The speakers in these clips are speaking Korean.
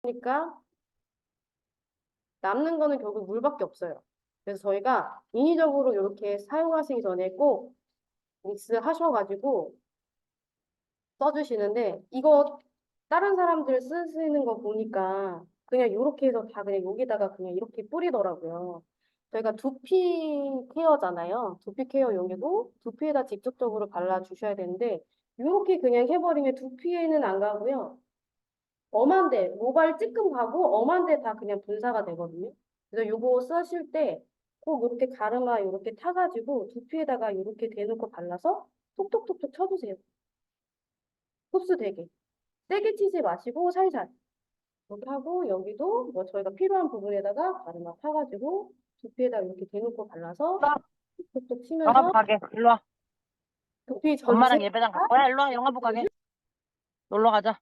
그러니까 남는 거는 결국 물밖에 없어요. 그래서 저희가 인위적으로 이렇게 사용하시기 전에 꼭 믹스 하셔가지고 써주시는데, 이거 다른 사람들 쓰시는 거 보니까 그냥 이렇게 해서 다 그냥 여기다가 그냥 이렇게 뿌리더라고요. 저희가 두피 케어잖아요. 두피 케어용이고 두피에다 직접적으로 발라주셔야 되는데, 이렇게 그냥 해버리면 두피에는 안 가고요. 엄한 데, 모발 찌끔 가고 엄한 데 다 그냥 분사가 되거든요. 그래서 요거 쓰실 때 꼭 이렇게 가르마 이렇게 타가지고 두피에다가 이렇게 대놓고 발라서 톡톡톡톡 쳐주세요. 흡수되게. 세게 치지 마시고 살살. 이렇게 하고 여기도 뭐 저희가 필요한 부분에다가 가르마 타가지고 두피에다 이렇게 대놓고 발라서 일로 와. 톡톡톡 영화부 치면서 가게. 일로 와. 두피 엄마랑 전체가 예배당 갈 거야? 일로 와. 영화부 가게. 놀러 가자.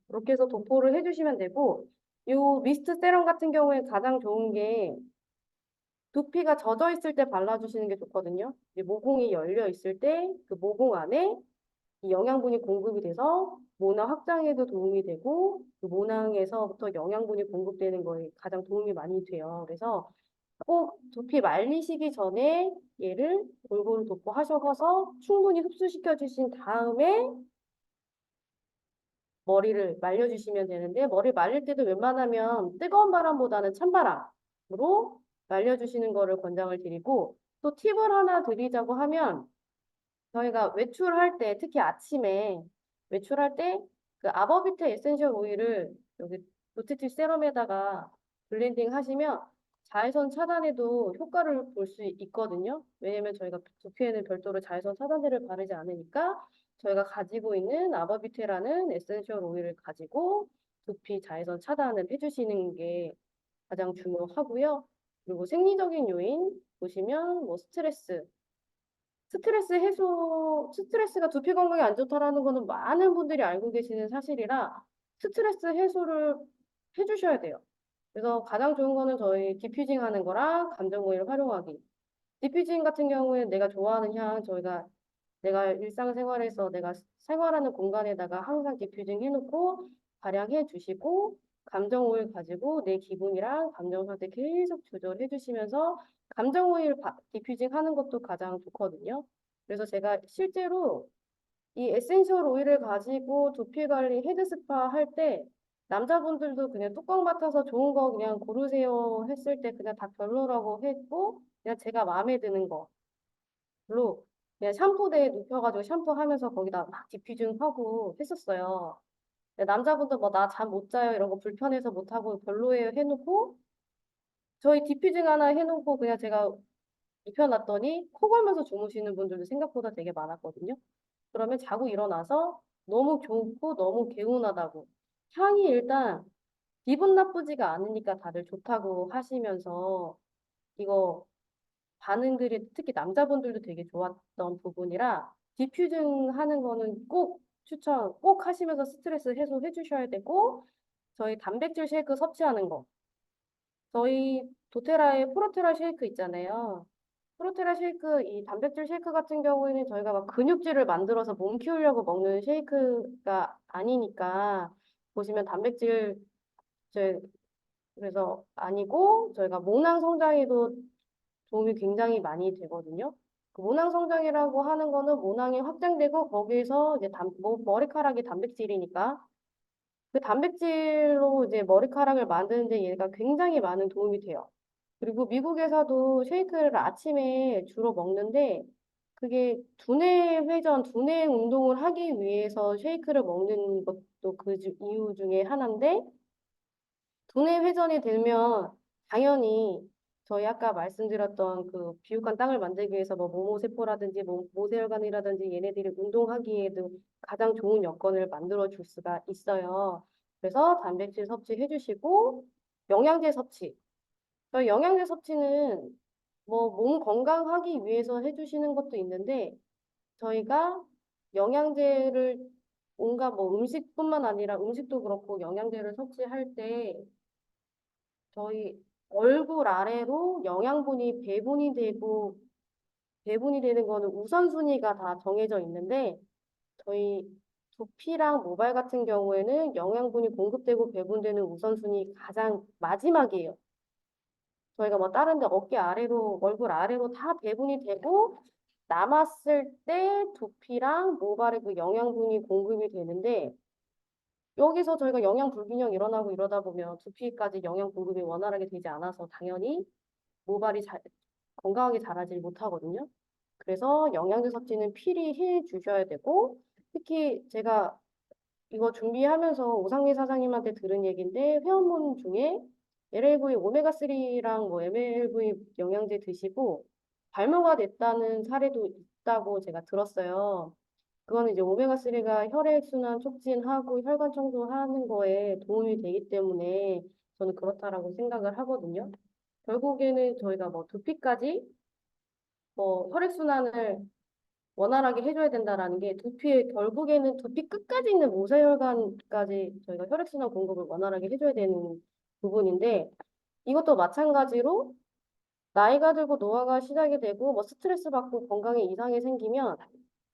이렇게 해서 도포를 해주시면 되고, 요 미스트 세럼 같은 경우에 가장 좋은 게 두피가 젖어 있을 때 발라주시는 게 좋거든요. 이제 모공이 열려 있을 때 그 모공 안에 이 영양분이 공급이 돼서 모낭 확장에도 도움이 되고 그 모낭에서부터 영양분이 공급되는 거에 가장 도움이 많이 돼요. 그래서 꼭 두피 말리시기 전에 얘를 골고루 도포하셔서 충분히 흡수시켜 주신 다음에 머리를 말려주시면 되는데, 머리 말릴 때도 웬만하면 뜨거운 바람보다는 찬바람으로 말려주시는 거를 권장을 드리고, 또 팁을 하나 드리자고 하면 저희가 외출할 때, 특히 아침에 외출할 때 그 아버비트 에센셜 오일을 여기 노트티 세럼에다가 블렌딩 하시면 자외선 차단에도 효과를 볼 수 있거든요. 왜냐면 저희가 두피에는 별도로 자외선 차단제를 바르지 않으니까 저희가 가지고 있는 아버비테라는 에센셜 오일을 가지고 두피 자외선 차단을 해주시는 게 가장 중요하고요. 그리고 생리적인 요인 보시면 뭐 스트레스 해소, 스트레스가 두피 건강에 안 좋다라는 거는 많은 분들이 알고 계시는 사실이라 스트레스 해소를 해주셔야 돼요. 그래서 가장 좋은 거는 저희 디퓨징 하는 거랑 감정 오일 활용하기. 디퓨징 같은 경우에 내가 좋아하는 향, 저희가 내가 일상생활에서 내가 생활하는 공간에다가 항상 디퓨징 해놓고 발향해 주시고 감정 오일 가지고 내 기분이랑 감정 상태 계속 조절해 주시면서 감정 오일 디퓨징 하는 것도 가장 좋거든요. 그래서 제가 실제로 이 에센셜 오일을 가지고 두피 관리 헤드 스파 할 때 남자분들도 그냥 뚜껑 맡아서 좋은 거 그냥 고르세요 했을 때 그냥 다 별로라고 했고 그냥 제가 마음에 드는 거 로 그냥 샴푸대에 눕혀가지고 샴푸하면서 거기다 막 디퓨징하고 했었어요. 근데 남자분들 뭐 나 잠 못 자요 이런 거 불편해서 못 하고 별로예요 해놓고 저희 디퓨징 하나 해놓고 그냥 제가 눕혀놨더니 코 골면서 주무시는 분들도 생각보다 되게 많았거든요. 그러면 자고 일어나서 너무 좋고 너무 개운하다고 향이 일단 기분 나쁘지가 않으니까 다들 좋다고 하시면서 이거 반응들이 특히 남자분들도 되게 좋았던 부분이라 디퓨징 하는 거는 꼭 추천 꼭 하시면서 스트레스 해소해 주셔야 되고 저희 단백질 쉐이크 섭취하는 거 저희 도테라의 프로테라 쉐이크 있잖아요. 프로테라 쉐이크 이 단백질 쉐이크 같은 경우에는 저희가 막 근육질을 만들어서 몸 키우려고 먹는 쉐이크가 아니니까 보시면 단백질 그래서 아니고 저희가 모낭 성장에도 도움이 굉장히 많이 되거든요. 그 모낭 성장이라고 하는 거는 모낭이 확장되고 거기에서 이제 머리카락이 단백질이니까 그 단백질로 이제 머리카락을 만드는데 얘가 굉장히 많은 도움이 돼요. 그리고 미국에서도 쉐이크를 아침에 주로 먹는데 그게 두뇌 운동을 하기 위해서 쉐이크를 먹는 것도 그 이유 중에 하나인데 두뇌 회전이 되면 당연히 저희 아까 말씀드렸던 그 비육한 땅을 만들기 위해서 뭐 모세포라든지 뭐 모세혈관이라든지 얘네들이 운동하기에도 가장 좋은 여건을 만들어 줄 수가 있어요. 그래서 단백질 섭취해 주시고 영양제 섭취. 저희 영양제 섭취는 뭐 몸 건강하기 위해서 해주시는 것도 있는데 저희가 영양제를 온갖 뭐 음식뿐만 아니라 음식도 그렇고 영양제를 섭취할 때 저희 얼굴 아래로 영양분이 배분이 되고 배분이 되는 거는 우선순위가 다 정해져 있는데 저희 두피랑 모발 같은 경우에는 영양분이 공급되고 배분되는 우선순위 가장 마지막이에요. 저희가 뭐 다른 데 어깨 아래로, 얼굴 아래로 다 배분이 되고 남았을 때 두피랑 모발에 그 영양분이 공급이 되는데 여기서 저희가 영양 불균형 일어나고 이러다 보면 두피까지 영양 공급이 원활하게 되지 않아서 당연히 모발이 건강하게 자라지 못하거든요. 그래서 영양제 섭취는 필히 해 주셔야 되고 특히 제가 이거 준비하면서 오상미 사장님한테 들은 얘기인데 회원분 중에 LLV 오메가3랑 뭐 MLV 영양제 드시고 발모가 됐다는 사례도 있다고 제가 들었어요. 그거는 이제 오메가3가 혈액순환 촉진하고 혈관 청소하는 거에 도움이 되기 때문에 저는 그렇다라고 생각을 하거든요. 결국에는 저희가 뭐 두피까지 뭐 혈액순환을 원활하게 해줘야 된다라는 게 두피에 결국에는 두피 끝까지 있는 모세혈관까지 저희가 혈액순환 공급을 원활하게 해줘야 되는 부분인데 이것도 마찬가지로 나이가 들고 노화가 시작이 되고 뭐 스트레스 받고 건강에 이상이 생기면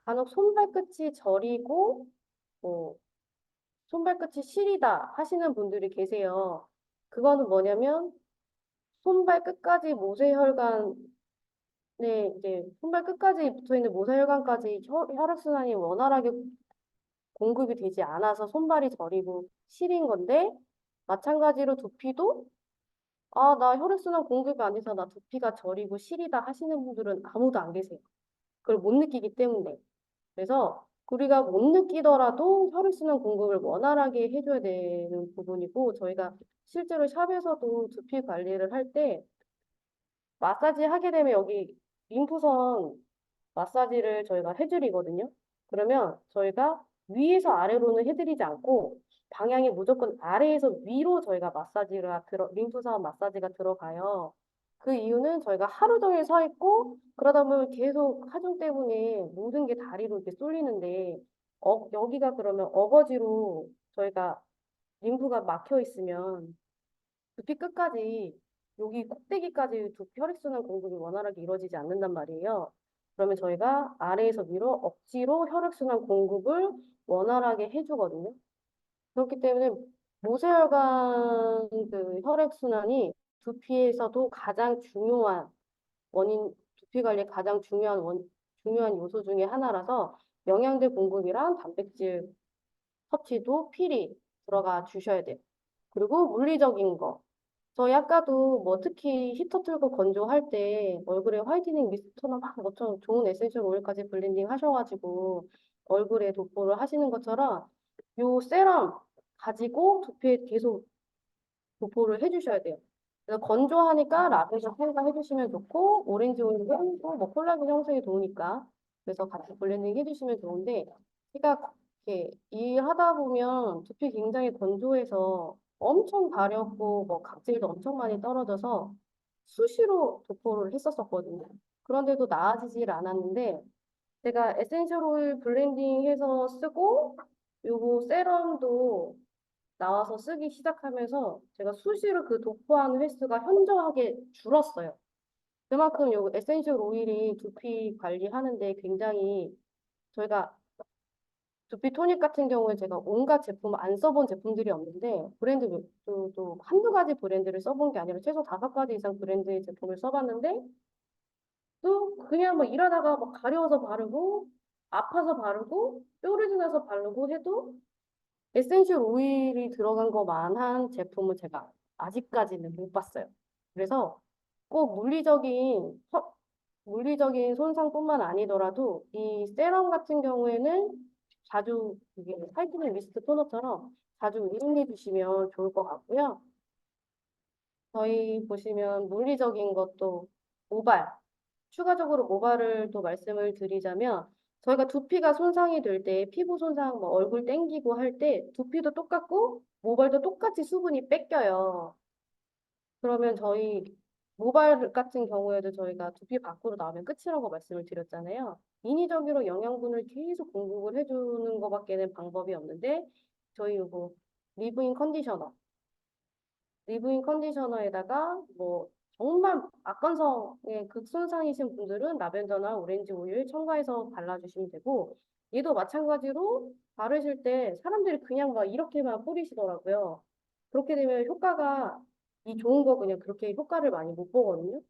간혹 손발끝이 저리고 뭐 손발끝이 시리다 하시는 분들이 계세요. 그거는 뭐냐면 손발 끝까지 모세혈관 네, 이제 손발 끝까지 붙어있는 모세혈관까지 혈액순환이 원활하게 공급이 되지 않아서 손발이 저리고 시린 건데, 마찬가지로 두피도, 아, 나 혈액순환 공급이 안 돼서 나 두피가 저리고 시리다 하시는 분들은 아무도 안 계세요. 그걸 못 느끼기 때문에. 그래서 우리가 못 느끼더라도 혈액순환 공급을 원활하게 해줘야 되는 부분이고, 저희가 실제로 샵에서도 두피 관리를 할 때, 마사지 하게 되면 여기 림프선 마사지를 저희가 해드리거든요. 그러면 저희가 위에서 아래로는 해드리지 않고 방향이 무조건 아래에서 위로 저희가 림프선 마사지가 들어가요. 그 이유는 저희가 하루 종일 서 있고 그러다 보면 계속 하중 때문에 모든 게 다리로 이렇게 쏠리는데 여기가 그러면 어거지로 저희가 림프가 막혀 있으면 두피 끝까지 여기 꼭대기까지 두피 혈액순환 공급이 원활하게 이루어지지 않는단 말이에요. 그러면 저희가 아래에서 위로 억지로 혈액순환 공급을 원활하게 해주거든요. 그렇기 때문에 모세혈관 그 혈액순환이 두피에서도 가장 중요한 두피 관리에 가장 중요한 요소 중에 하나라서 영양제 공급이랑 단백질 섭취도 필히 들어가 주셔야 돼요. 그리고 물리적인 거. 저희 아까도 뭐 특히 히터 틀고 건조할 때 얼굴에 화이트닝 미스트나 막 뭐처럼 좋은 에센셜 오일까지 블렌딩 하셔가지고 얼굴에 도포를 하시는 것처럼 요 세럼 가지고 두피에 계속 도포를 해주셔야 돼요. 그래서 건조하니까 라벤더 펜과 해주시면 좋고 오렌지 오일은 또뭐 콜라겐 형성에 좋으니까 그래서 같이 블렌딩 해주시면 좋은데 그러니까 이렇게 일하다 보면 두피 굉장히 건조해서 엄청 가렵고 뭐 각질도 엄청 많이 떨어져서 수시로 도포를 했었거든요. 그런데도 나아지질 않았는데 제가 에센셜 오일 블렌딩해서 쓰고 요거 세럼도 나와서 쓰기 시작하면서 제가 수시로 그 도포하는 횟수가 현저하게 줄었어요. 그만큼 요 에센셜 오일이 두피 관리하는데 굉장히 저희가 두피 토닉 같은 경우에 제가 온갖 제품 안 써본 제품들이 없는데 브랜드도 한두 가지 브랜드를 써본 게 아니라 최소 5가지 이상 브랜드의 제품을 써봤는데 또 그냥 뭐 일하다가 막 가려워서 바르고 아파서 바르고 뾰루지 나서 바르고 해도 에센셜 오일이 들어간 것만한 제품은 제가 아직까지는 못 봤어요. 그래서 꼭 물리적인 손상뿐만 아니더라도 이 세럼 같은 경우에는 자주 이게 화이트닝 미스트 토너처럼 자주 이용해 주시면 좋을 것 같고요. 저희 보시면 물리적인 것도 모발, 추가적으로 모발을 또 말씀을 드리자면 저희가 두피가 손상이 될 때 피부 손상, 뭐 얼굴 땡기고 할 때 두피도 똑같고 모발도 똑같이 수분이 뺏겨요. 그러면 저희 모발 같은 경우에도 저희가 두피 밖으로 나오면 끝이라고 말씀을 드렸잖아요. 인위적으로 영양분을 계속 공급을 해주는 것밖에는 방법이 없는데 저희 요거 리브인 컨디셔너에다가 뭐 정말 악건성의 극손상이신 분들은 라벤더나 오렌지 오일 첨가해서 발라주시면 되고, 얘도 마찬가지로 바르실 때 사람들이 그냥 막 이렇게만 뿌리시더라고요. 그렇게 되면 효과가, 이 좋은 거 그냥 그렇게 효과를 많이 못 보거든요.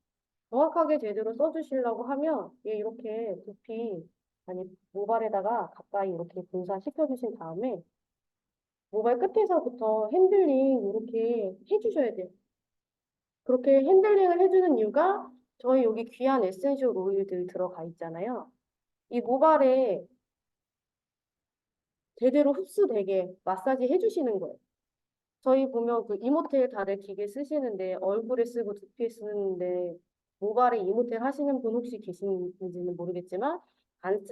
정확하게 제대로 써주시려고 하면 얘 이렇게 두피, 아니 모발에다가 가까이 이렇게 분사시켜 주신 다음에 모발 끝에서부터 핸들링 이렇게 해주셔야 돼요. 그렇게 핸들링을 해주는 이유가 저희 여기 귀한 에센셜 오일들 들어가 있잖아요. 이 모발에 제대로 흡수되게 마사지 해주시는 거예요. 저희 보면 그 이모텔 다들 기계 쓰시는데 얼굴에 쓰고 두피에 쓰는데 모발에 이모텔 하시는 분 혹시 계신지는 모르겠지만 안,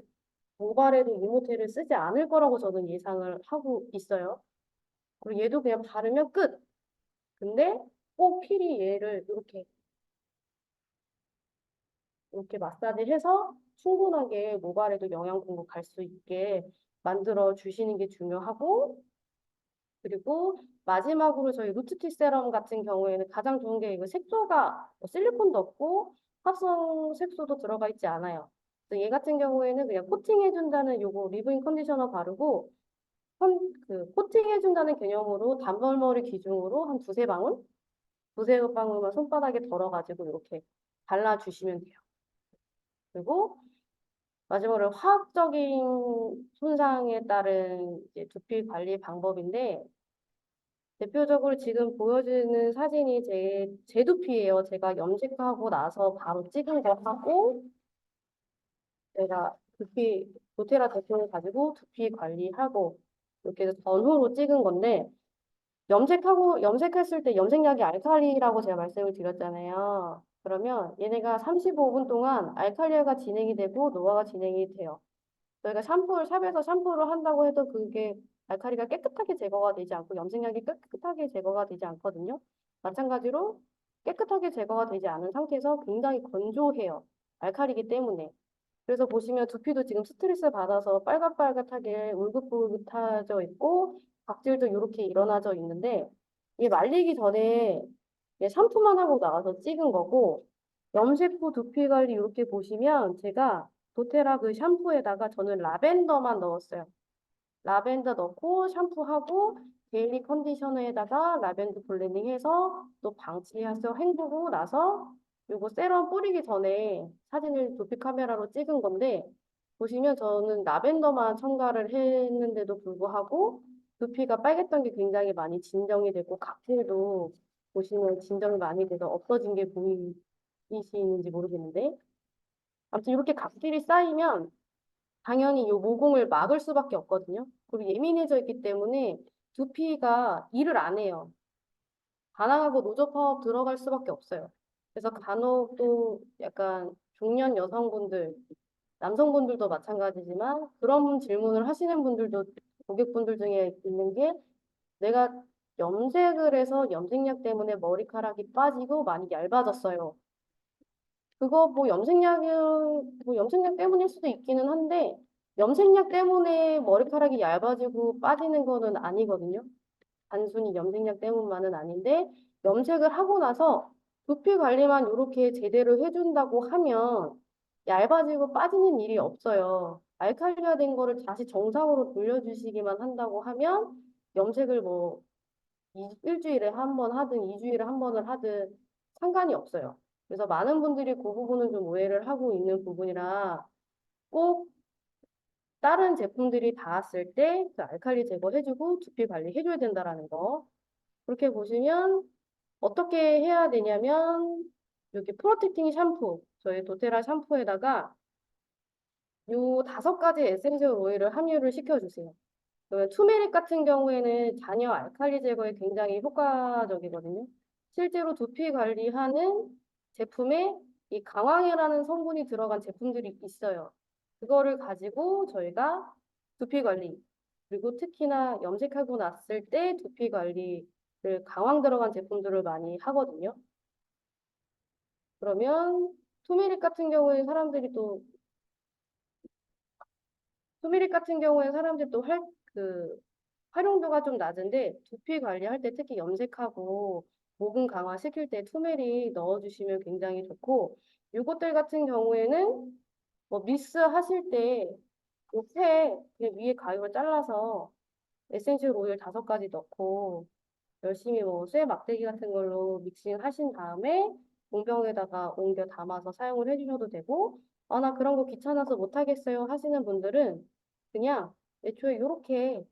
모발에도 이모텔을 쓰지 않을 거라고 저는 예상을 하고 있어요. 그리고 얘도 그냥 바르면 끝. 근데 꼭 필히 얘를 이렇게 마사지해서 충분하게 모발에도 영양 공급 갈 수 있게 만들어 주시는 게 중요하고, 그리고 마지막으로 저희 루트티 세럼 같은 경우에는 가장 좋은 게 이거 색소가 뭐 실리콘도 없고 합성 색소도 들어가 있지 않아요. 그래서 얘 같은 경우에는 그냥 코팅해준다는 요거 리브인 컨디셔너 바르고 코팅해준다는 개념으로 단벌머리 기준으로 한 두세 방울? 두세 방울만 손바닥에 덜어가지고 이렇게 발라주시면 돼요. 그리고 마지막으로 화학적인 손상에 따른 이제 두피 관리 방법인데 대표적으로 지금 보여지는 사진이 제 두피예요. 제가 염색하고 나서 바로 찍은 거 하고 제가 두피 도테라 제품을 가지고 두피 관리하고 이렇게 해서 전후로 찍은 건데 염색했을 때 염색약이 알칼리라고 제가 말씀을 드렸잖아요. 그러면 얘네가 35분 동안 알칼리가 진행이 되고 노화가 진행이 돼요. 저희가 샵에서 샴푸를 한다고 해도 그게 알칼리가 깨끗하게 제거가 되지 않고 염색약이 깨끗하게 제거가 되지 않거든요. 마찬가지로 깨끗하게 제거가 되지 않은 상태에서 굉장히 건조해요. 알칼리기 때문에. 그래서 보시면 두피도 지금 스트레스 받아서 빨갛빨갛하게 울긋불긋해져 있고 각질도 이렇게 일어나져 있는데 이게 말리기 전에 얘 샴푸만 하고 나와서 찍은 거고 염색 후 두피 관리 이렇게 보시면 제가 도테라 그 샴푸에다가 저는 라벤더만 넣었어요. 라벤더 넣고 샴푸하고 데일리 컨디셔너에다가 라벤더 블렌딩해서 또 방치해서 헹구고 나서 요거 세럼 뿌리기 전에 사진을 두피 카메라로 찍은 건데 보시면 저는 라벤더만 첨가를 했는데도 불구하고 두피가 빨갰던 게 굉장히 많이 진정이 되고 각질도 보시면 진정이 많이 돼서 없어진 게 보이시는지 모르겠는데 아무튼 이렇게 각질이 쌓이면 당연히 이 모공을 막을 수밖에 없거든요. 그리고 예민해져 있기 때문에 두피가 일을 안 해요. 반항하고 노조 파업 들어갈 수밖에 없어요. 그래서 간혹 또 약간 중년 여성분들, 남성분들도 마찬가지지만 그런 질문을 하시는 분들도 고객분들 중에 있는 게 내가 염색을 해서 염색약 때문에 머리카락이 빠지고 많이 얇아졌어요. 그거 뭐 염색약 때문일 수도 있기는 한데, 염색약 때문에 머리카락이 얇아지고 빠지는 거는 아니거든요. 단순히 염색약 때문만은 아닌데, 염색을 하고 나서 두피 관리만 이렇게 제대로 해준다고 하면 얇아지고 빠지는 일이 없어요. 알칼리화 된 거를 다시 정상으로 돌려주시기만 한다고 하면 염색을 뭐 일주일에 한 번 하든 이주일에 한 번을 하든 상관이 없어요. 그래서 많은 분들이 그 부분은 좀 오해를 하고 있는 부분이라 꼭 다른 제품들이 닿았을 때 그 알칼리 제거해주고 두피 관리 해줘야 된다라는 거. 그렇게 보시면 어떻게 해야 되냐면 여기 프로텍팅 샴푸, 저희 도테라 샴푸에다가 요 5가지 에센셜 오일을 함유를 시켜주세요. 그 투메릭 같은 경우에는 잔여 알칼리 제거에 굉장히 효과적이거든요. 실제로 두피 관리하는 제품에 이 강황이라는 성분이 들어간 제품들이 있어요. 그거를 가지고 저희가 두피 관리, 그리고 특히나 염색하고 났을 때 두피 관리를 강황 들어간 제품들을 많이 하거든요. 그러면 투메릭 같은 경우에 사람들이 또 투메릭 같은 경우에 사람들이 또 활용도가 좀 낮은데 두피 관리할 때 특히 염색하고 모공 강화시킬 때 투메리 넣어주시면 굉장히 좋고, 요것들 같은 경우에는 뭐 미스 하실 때 옆에 그냥 위에 가위로 잘라서 에센셜 오일 5가지 넣고 열심히 뭐 쇠 막대기 같은 걸로 믹싱 하신 다음에 공병에다가 옮겨 담아서 사용을 해주셔도 되고, 아, 나 그런 거 귀찮아서 못하겠어요 하시는 분들은 그냥 애초에 요렇게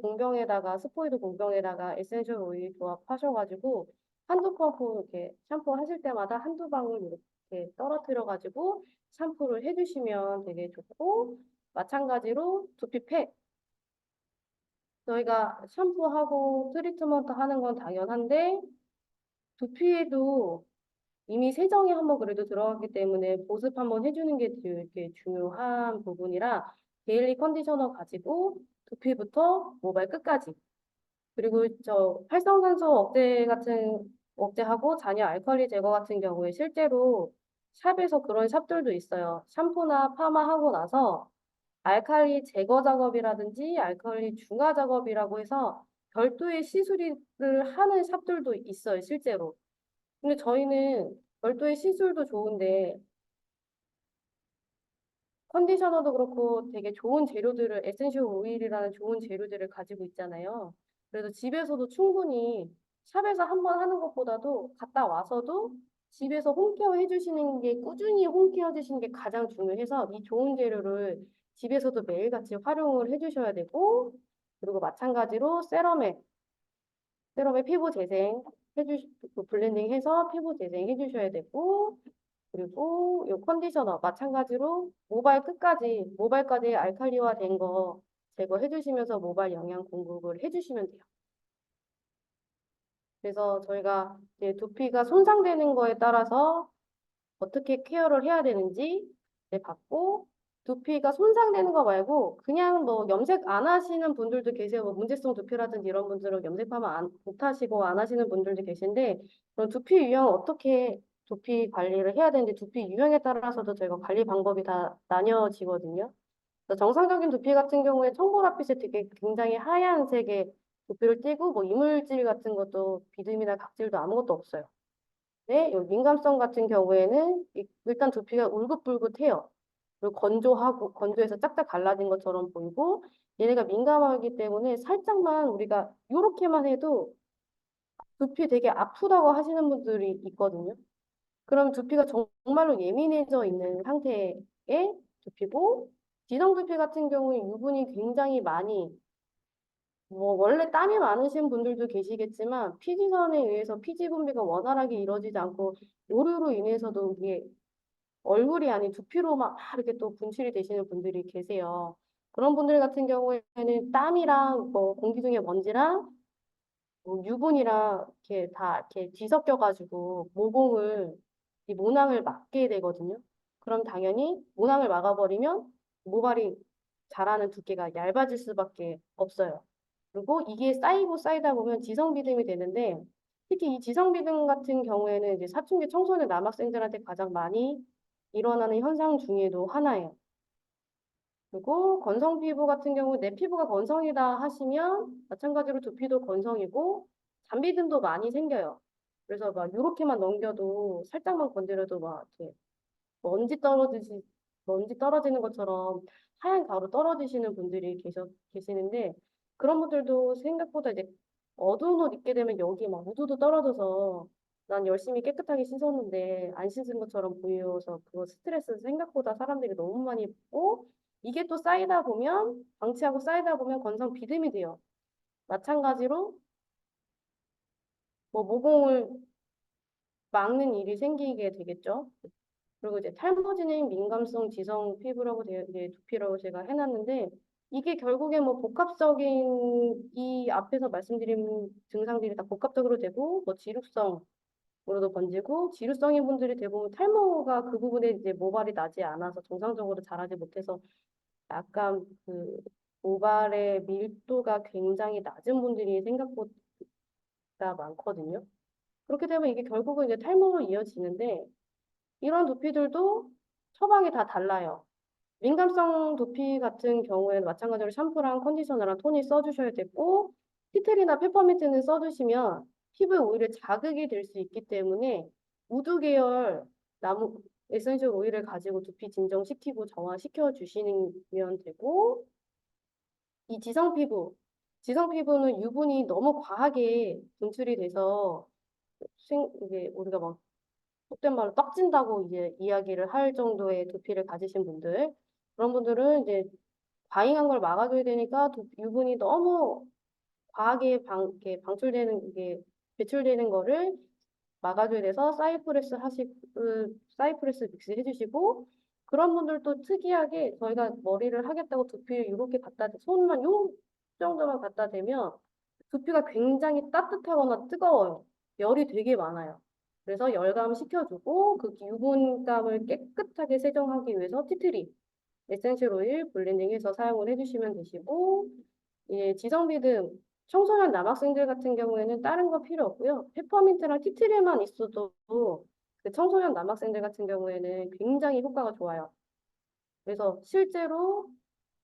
공병에다가 스포이드 공병에다가 에센셜 오일 조합하셔가지고 한두 펌프 이렇게 샴푸 하실 때마다 한두 방울 이렇게 떨어뜨려가지고 샴푸를 해주시면 되게 좋고, 마찬가지로 두피팩 저희가 샴푸하고 트리트먼트 하는 건 당연한데 두피에도 이미 세정이 한번 그래도 들어갔기 때문에 보습 한번 해주는 게 되게 중요한 부분이라 데일리 컨디셔너 가지고 두피부터 모발 끝까지, 그리고 저 활성산소 억제하고 잔여 알칼리 제거 같은 경우에 실제로 샵에서 그런 샵들도 있어요. 샴푸나 파마 하고 나서 알칼리 제거 작업이라든지 알칼리 중화 작업이라고 해서 별도의 시술을 하는 샵들도 있어요, 실제로. 근데 저희는 별도의 시술도 좋은데 컨디셔너도 그렇고 되게 좋은 재료들을, 에센셜 오일이라는 좋은 재료들을 가지고 있잖아요. 그래서 집에서도 충분히 샵에서 한 번 하는 것보다도 갔다 와서도 집에서 홈케어 해주시는 게, 꾸준히 홈케어 해주시는 게 가장 중요해서 이 좋은 재료를 집에서도 매일같이 활용을 해주셔야 되고, 그리고 마찬가지로 세럼에 피부 재생 블렌딩해서 피부 재생 해주셔야 되고, 그리고 이 컨디셔너 마찬가지로 모발까지 알칼리화 된 거 제거해 주시면서 모발 영양 공급을 해 주시면 돼요. 그래서 저희가 이제 두피가 손상되는 거에 따라서 어떻게 케어를 해야 되는지 받고, 두피가 손상되는 거 말고 그냥 뭐 염색 안 하시는 분들도 계세요. 뭐 문제성 두피라든지 이런 분들은 염색 파마 못 하시고 안 하시는 분들도 계신데, 그럼 두피 유형 어떻게 두피 관리를 해야 되는지 두피 유형에 따라서도 저희가 관리 방법이 다 나뉘어지거든요. 그래서 정상적인 두피 같은 경우에 청보라빛에 되게 굉장히 하얀색의 두피를 띠고 뭐 이물질 같은 것도 비듬이나 각질도 아무것도 없어요. 네, 이 민감성 같은 경우에는 일단 두피가 울긋불긋해요. 그리고 건조해서 짝짝 갈라진 것처럼 보이고, 얘네가 민감하기 때문에 살짝만 우리가 이렇게만 해도 두피 되게 아프다고 하시는 분들이 있거든요. 그럼 두피가 정말로 예민해져 있는 상태의 두피고, 지성 두피 같은 경우에 유분이 굉장히 많이, 뭐 원래 땀이 많으신 분들도 계시겠지만 피지선에 의해서 피지 분비가 원활하게 이루어지지 않고 오류로 인해서도 이게 얼굴이 아닌 두피로 막 이렇게 또 분출이 되시는 분들이 계세요. 그런 분들 같은 경우에는 땀이랑 뭐 공기 중에 먼지랑 뭐 유분이랑 이렇게 다 이렇게 뒤섞여가지고 이 모낭을 막게 되거든요. 그럼 당연히 모낭을 막아버리면 모발이 자라는 두께가 얇아질 수밖에 없어요. 그리고 이게 쌓이고 쌓이다 보면 지성비듬이 되는데, 특히 이 지성비듬 같은 경우에는 이제 사춘기 청소년 남학생들한테 가장 많이 일어나는 현상 중에도 하나예요. 그리고 건성 피부 같은 경우 내 피부가 건성이다 하시면 마찬가지로 두피도 건성이고 잔비듬도 많이 생겨요. 그래서 막 이렇게만 넘겨도 살짝만 건드려도 막 이렇게 먼지 떨어지시 먼지 떨어지는 것처럼 하얀 가루 떨어지시는 분들이 계시는데, 그런 분들도 생각보다 이제 어두운 옷 입게 되면 여기 막 우두도 떨어져서 난 열심히 깨끗하게 씻었는데 안 씻은 것처럼 보여서 그거 스트레스 생각보다 사람들이 너무 많이 받고, 이게 또 방치하고 쌓이다 보면 건성 비듬이 돼요. 마찬가지로 뭐 모공을 막는 일이 생기게 되겠죠. 그리고 이제 탈모지는 민감성 지성 피부라고 이제 두피라고 제가 해놨는데, 이게 결국에 뭐 복합적인 이 앞에서 말씀드린 증상들이 다 복합적으로 되고 뭐 지루성으로도 번지고, 지루성인 분들이 대부분 탈모가 그 부분에 이제 모발이 나지 않아서 정상적으로 자라지 못해서 약간 그 모발의 밀도가 굉장히 낮은 분들이 생각보다 많거든요. 그렇게 되면 이게 결국은 이제 탈모로 이어지는데, 이런 두피들도 처방이 다 달라요. 민감성 두피 같은 경우에는 마찬가지로 샴푸랑 컨디셔너랑 토닉 써주셔야 되고, 티트리나 페퍼민트는 써주시면 피부에 오히려 자극이 될 수 있기 때문에 우드 계열 나무 에센셜 오일을 가지고 두피 진정시키고 정화시켜 주시면 되고, 이 지성 피부는 유분이 너무 과하게 분출이 돼서 이게 우리가 막 속된 말로 떡진다고 이제 이야기를 할 정도의 두피를 가지신 분들, 그런 분들은 이제 과잉한 걸 막아줘야 되니까 유분이 너무 과하게 이렇게 방출되는 이게 배출되는 거를 막아줘야 돼서 사이프레스 믹스 해주시고, 그런 분들도 특이하게 저희가 머리를 하겠다고 두피를 이렇게 손만 요 정도만 갖다 대면 두피가 굉장히 따뜻하거나 뜨거워요. 열이 되게 많아요. 그래서 열감 시켜주고 그 유분감을 깨끗하게 세정하기 위해서 티트리, 에센셜 오일 블렌딩해서 사용을 해주시면 되시고, 예, 지성비듬, 청소년 남학생들 같은 경우에는 다른 거 필요 없고요. 페퍼민트랑 티트리만 있어도 그 청소년 남학생들 같은 경우에는 굉장히 효과가 좋아요. 그래서 실제로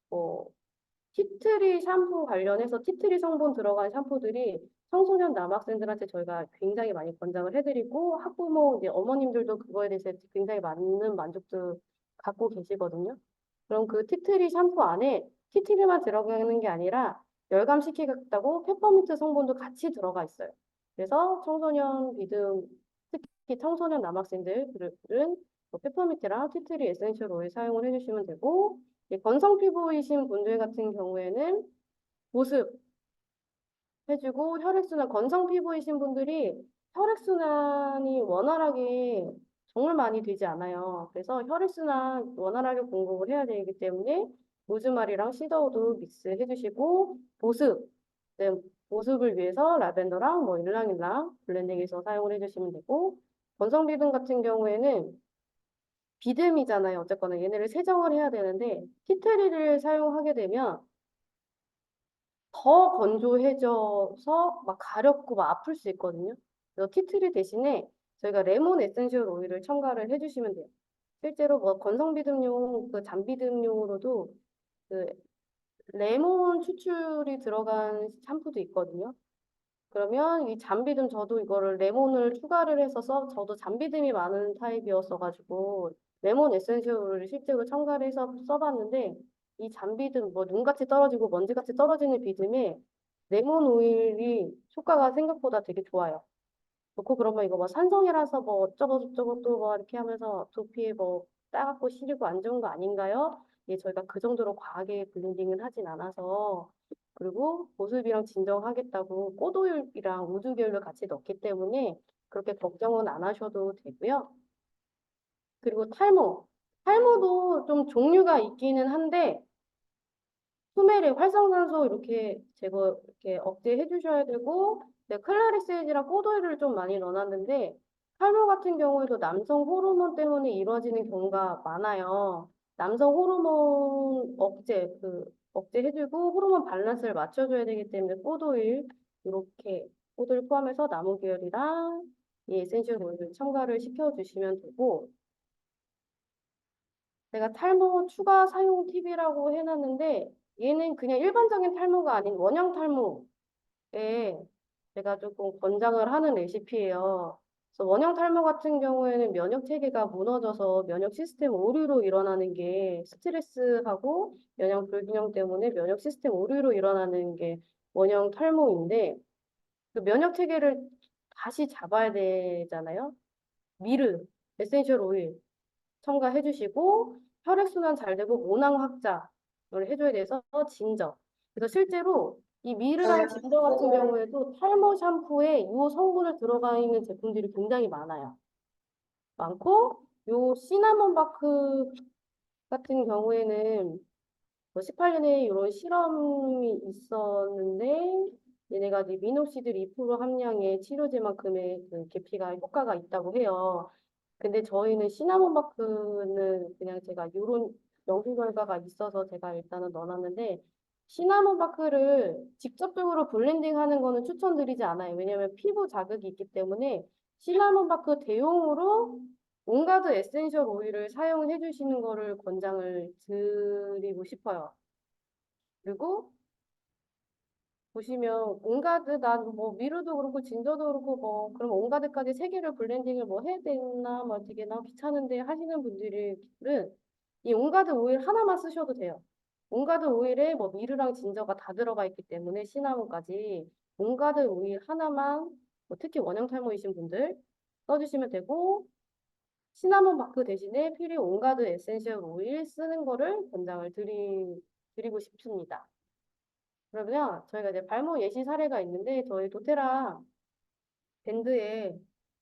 뭐 티트리 샴푸 관련해서 티트리 성분 들어간 샴푸들이 청소년 남학생들한테 저희가 굉장히 많이 권장을 해드리고, 학부모 이제 어머님들도 그거에 대해서 굉장히 많은 만족도 갖고 계시거든요. 그럼 그 티트리 샴푸 안에 티트리만 들어가는 게 아니라 열감시키겠다고 페퍼민트 성분도 같이 들어가 있어요. 그래서 청소년 믿음, 특히 청소년 남학생들은 뭐 페퍼민트랑 티트리 에센셜 오일 사용을 해주시면 되고, 건성 피부이신 분들 같은 경우에는 보습 해주고, 혈액순환, 건성 피부이신 분들이 혈액순환이 원활하게 정말 많이 되지 않아요. 그래서 혈액순환 원활하게 공급을 해야 되기 때문에 로즈마리랑 시더우드 믹스 해주시고, 보습, 네, 보습을 위해서 라벤더랑 뭐 일랑일랑 블렌딩해서 사용을 해주시면 되고, 건성 비듬 같은 경우에는 비듬이잖아요. 어쨌거나 얘네를 세정을 해야 되는데 티트리를 사용하게 되면 더 건조해져서 막 가렵고 막 아플 수 있거든요. 그래서 티트리 대신에 저희가 레몬 에센셜 오일을 첨가를 해주시면 돼요. 실제로 뭐 건성비듬용, 그 잔비듬용으로도 그 레몬 추출이 들어간 샴푸도 있거든요. 그러면 이 잔비듬 저도 이거를 레몬을 추가를 해서 저도 잔비듬이 많은 타입이었어가지고 레몬 에센셜 오일을 실제로 첨가를 해서 써봤는데, 이 잔비듬 뭐 눈같이 떨어지고 먼지같이 떨어지는 비듬에 레몬 오일이 효과가 생각보다 되게 좋아요. 그렇고 그러면 이거 뭐 산성이라서 뭐 어쩌고 저쩌고 또 뭐 이렇게 하면서 두피에 뭐 따갑고 시리고 안 좋은 거 아닌가요? 예, 저희가 그 정도로 과하게 블렌딩은 하진 않아서, 그리고 보습이랑 진정하겠다고 꽃오일이랑 우드계열을 같이 넣기 때문에 그렇게 걱정은 안 하셔도 되고요. 그리고 탈모도 좀 종류가 있기는 한데 소매를 활성산소 이렇게 이렇게 억제해 주셔야 되고, 네, 클라리스에이지랑 꽃오일을 좀 많이 넣어놨는데 탈모 같은 경우에도 남성 호르몬 때문에 이루어지는 경우가 많아요. 남성 호르몬 억제해주고 호르몬 밸런스를 맞춰줘야 되기 때문에 이렇게 꽃오일 포함해서 나무 계열이랑 이 에센셜 오일을 첨가를 시켜주시면 되고, 제가 탈모 추가 사용 팁이라고 해놨는데 얘는 그냥 일반적인 탈모가 아닌 원형 탈모에 제가 조금 권장을 하는 레시피예요. 그래서 원형 탈모 같은 경우에는 면역 체계가 무너져서 면역 시스템 오류로 일어나는 게 스트레스하고 영양 불균형 때문에 면역 시스템 오류로 일어나는 게 원형 탈모인데, 그 면역 체계를 다시 잡아야 되잖아요. 미르, 에센셜 오일 첨가해 주시고, 혈액순환 잘 되고 모낭 확장을 해줘야 돼서 진저. 그래서 실제로 이 미르랑 진저 같은 경우에도 탈모 샴푸에 이 성분을 들어가 있는 제품들이 굉장히 많고, 요 시나몬 바크 같은 경우에는 뭐 18년에 이런 실험이 있었는데 얘네가 이제 미녹시딜 2% 함량의 치료제만큼의 그 계피가 효과가 있다고 해요. 근데 저희는 시나몬 바크는 그냥 제가 요런 연구 결과가 있어서 제가 일단은 넣어놨는데, 시나몬 바크를 직접적으로 블렌딩 하는 거는 추천드리지 않아요. 왜냐면 피부 자극이 있기 때문에 시나몬 바크 대용으로 온가드 에센셜 오일을 사용해 주시는 거를 권장을 드리고 싶어요. 그리고 보시면 온가드 난 뭐 미르도 그렇고 진저도 그렇고 뭐 그럼 온가드까지 세 개를 블렌딩을 뭐 해야 되나 뭐 되게 나 귀찮은데 하시는 분들은 이 온가드 오일 하나만 쓰셔도 돼요. 온가드 오일에 뭐 미르랑 진저가 다 들어가 있기 때문에 시나몬까지 온가드 오일 하나만 뭐 특히 원형 탈모이신 분들 써주시면 되고 시나몬 마크 대신에 필히 온가드 에센셜 오일 쓰는 거를 권장을 드리고 싶습니다. 그러면 저희가 이제 발모 예시 사례가 있는데 저희 도테라 밴드에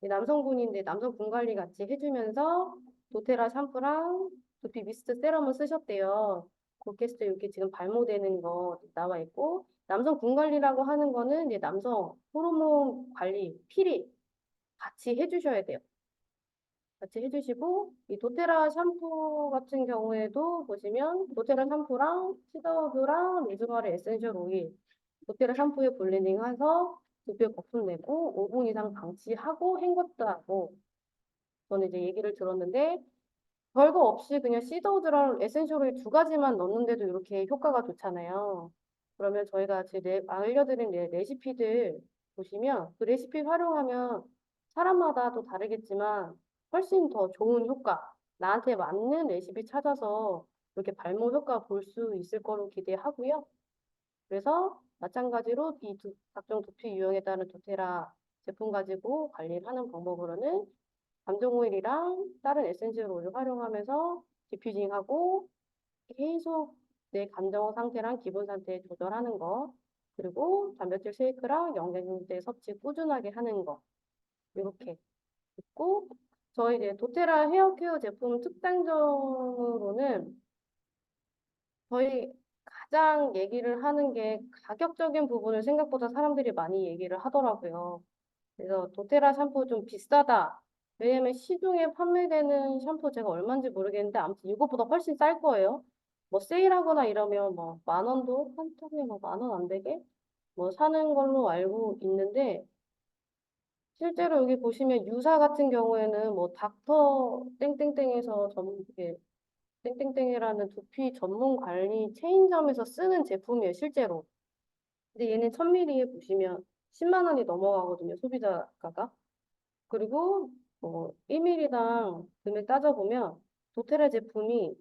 이 남성분인데 남성분 관리 같이 해주면서 도테라 샴푸랑 두피 미스트 세럼을 쓰셨대요. 고캐스트 이렇게 지금 발모되는 거 나와 있고 남성 분 관리라고 하는 거는 이제 남성 호르몬 관리 필히 같이 해주셔야 돼요. 같이 해주시고 이 도테라 샴푸 같은 경우에도 보시면 도테라 샴푸랑 시더드랑 로즈마리 에센셜 오일 도테라 샴푸에 블렌딩해서 두피에 거품 내고 5분 이상 방치하고 헹궜다 하고 저는 이제 얘기를 들었는데 별거 없이 그냥 시더드랑 에센셜 오일 두 가지만 넣는데도 이렇게 효과가 좋잖아요. 그러면 저희가 지금 알려드린 레시피들 보시면 그 레시피 활용하면 사람마다 또 다르겠지만 훨씬 더 좋은 효과, 나한테 맞는 레시피 찾아서 이렇게 발모 효과 볼 수 있을 거로 기대하고요. 그래서 마찬가지로 이 각종 두피 유형에 따른 도테라 제품 가지고 관리를 하는 방법으로는 감정 오일이랑 다른 에센셜 오일을 활용하면서 디퓨징하고 계속 내 감정 상태랑 기분 상태 조절하는 거, 그리고 단백질 쉐이크랑 영양제 섭취 꾸준하게 하는 거, 이렇게 있고, 저희 이제 도테라 헤어 케어 제품 특장점으로는 저희 가장 얘기를 하는 게 가격적인 부분을 생각보다 사람들이 많이 얘기를 하더라고요. 그래서 도테라 샴푸 좀 비싸다. 왜냐면 시중에 판매되는 샴푸 제가 얼마인지 모르겠는데 아무튼 이것보다 훨씬 쌀 거예요. 뭐 세일하거나 이러면 뭐 만 원도 한 통에 뭐 만 원 안 되게 뭐 사는 걸로 알고 있는데 실제로 여기 보시면 유사 같은 경우에는 뭐 닥터 땡땡땡에서 이게 땡땡땡이라는 두피 전문 관리 체인점에서 쓰는 제품이에요, 실제로. 근데 얘는 1000ml에 보시면 10만 원이 넘어가거든요, 소비자가가. 그리고 뭐 1ml당 금액 따져보면 도테라 제품이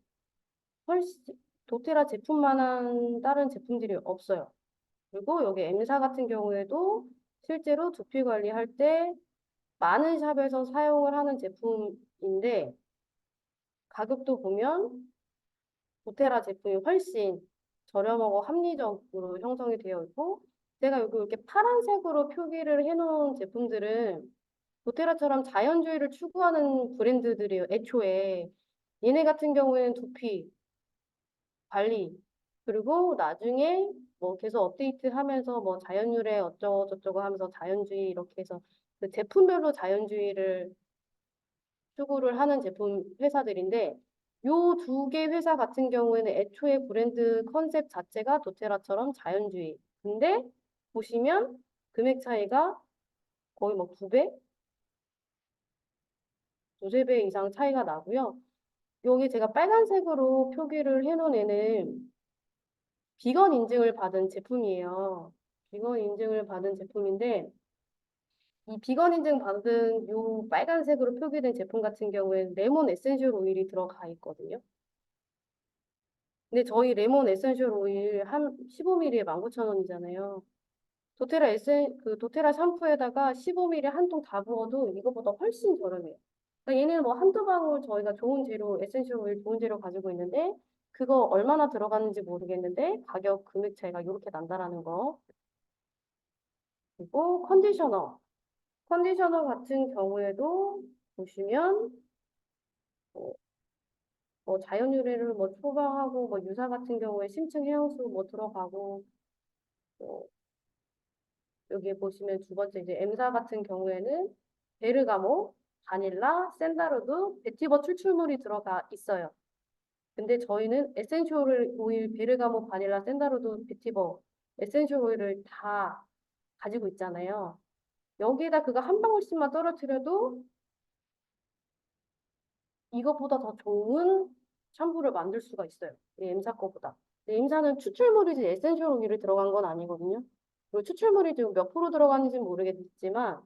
훨씬 도테라 제품만한 다른 제품들이 없어요. 그리고 여기 M사 같은 경우에도 실제로 두피 관리할 때 많은 샵에서 사용을 하는 제품인데 가격도 보면 도테라 제품이 훨씬 저렴하고 합리적으로 형성이 되어 있고 제가 여기 이렇게 파란색으로 표기를 해놓은 제품들은 도테라처럼 자연주의를 추구하는 브랜드들이에요, 애초에. 얘네 같은 경우에는 두피, 관리, 그리고 나중에 뭐 계속 업데이트 하면서 뭐 자연유래 어쩌고 저쩌고 하면서 자연주의 이렇게 해서 그 제품별로 자연주의를 추구를 하는 제품 회사들인데 요 두 개 회사 같은 경우에는 애초에 브랜드 컨셉 자체가 도테라처럼 자연주의. 근데 보시면 금액 차이가 거의 뭐 두 배, 두세 배 이상 차이가 나고요. 여기 제가 빨간색으로 표기를 해놓은 애는 비건 인증을 받은 제품이에요. 비건 인증을 받은 제품인데 이 비건 인증 받은 요 빨간색으로 표기된 제품 같은 경우에는 레몬 에센셜 오일이 들어가 있거든요. 근데 저희 레몬 에센셜 오일 한 15ml에 19,000원이잖아요. 도테라 샴푸에다가 15ml 한 통 다 부어도 이거보다 훨씬 저렴해요. 그러니까 얘는 뭐 한두 방울 저희가 좋은 재료, 에센셜 오일 좋은 재료 가지고 있는데 그거 얼마나 들어갔는지 모르겠는데 가격 금액 차이가 이렇게 난다라는 거. 그리고 컨디셔너. 컨디셔너 같은 경우에도 보시면 뭐, 뭐 자연 유래를 뭐 초과하고 뭐 유사 같은 경우에 심층 해양수 뭐 들어가고 뭐 여기 보시면 두 번째 이제 M사 같은 경우에는 베르가모, 바닐라, 샌다르드, 베티버 추출물이 들어가 있어요. 근데 저희는 에센셜 오일, 베르가모, 바닐라, 샌다르드, 베티버 에센셜 오일을 다 가지고 있잖아요. 여기에다 그거 한 방울씩만 떨어뜨려도 이것보다 더 좋은 샴푸를 만들 수가 있어요. 이 M사 거보다. 근데 M사는 추출물이지 에센셜 오일이 들어간 건 아니거든요. 그리고 추출물이 지금 몇 프로 들어가는지는 모르겠지만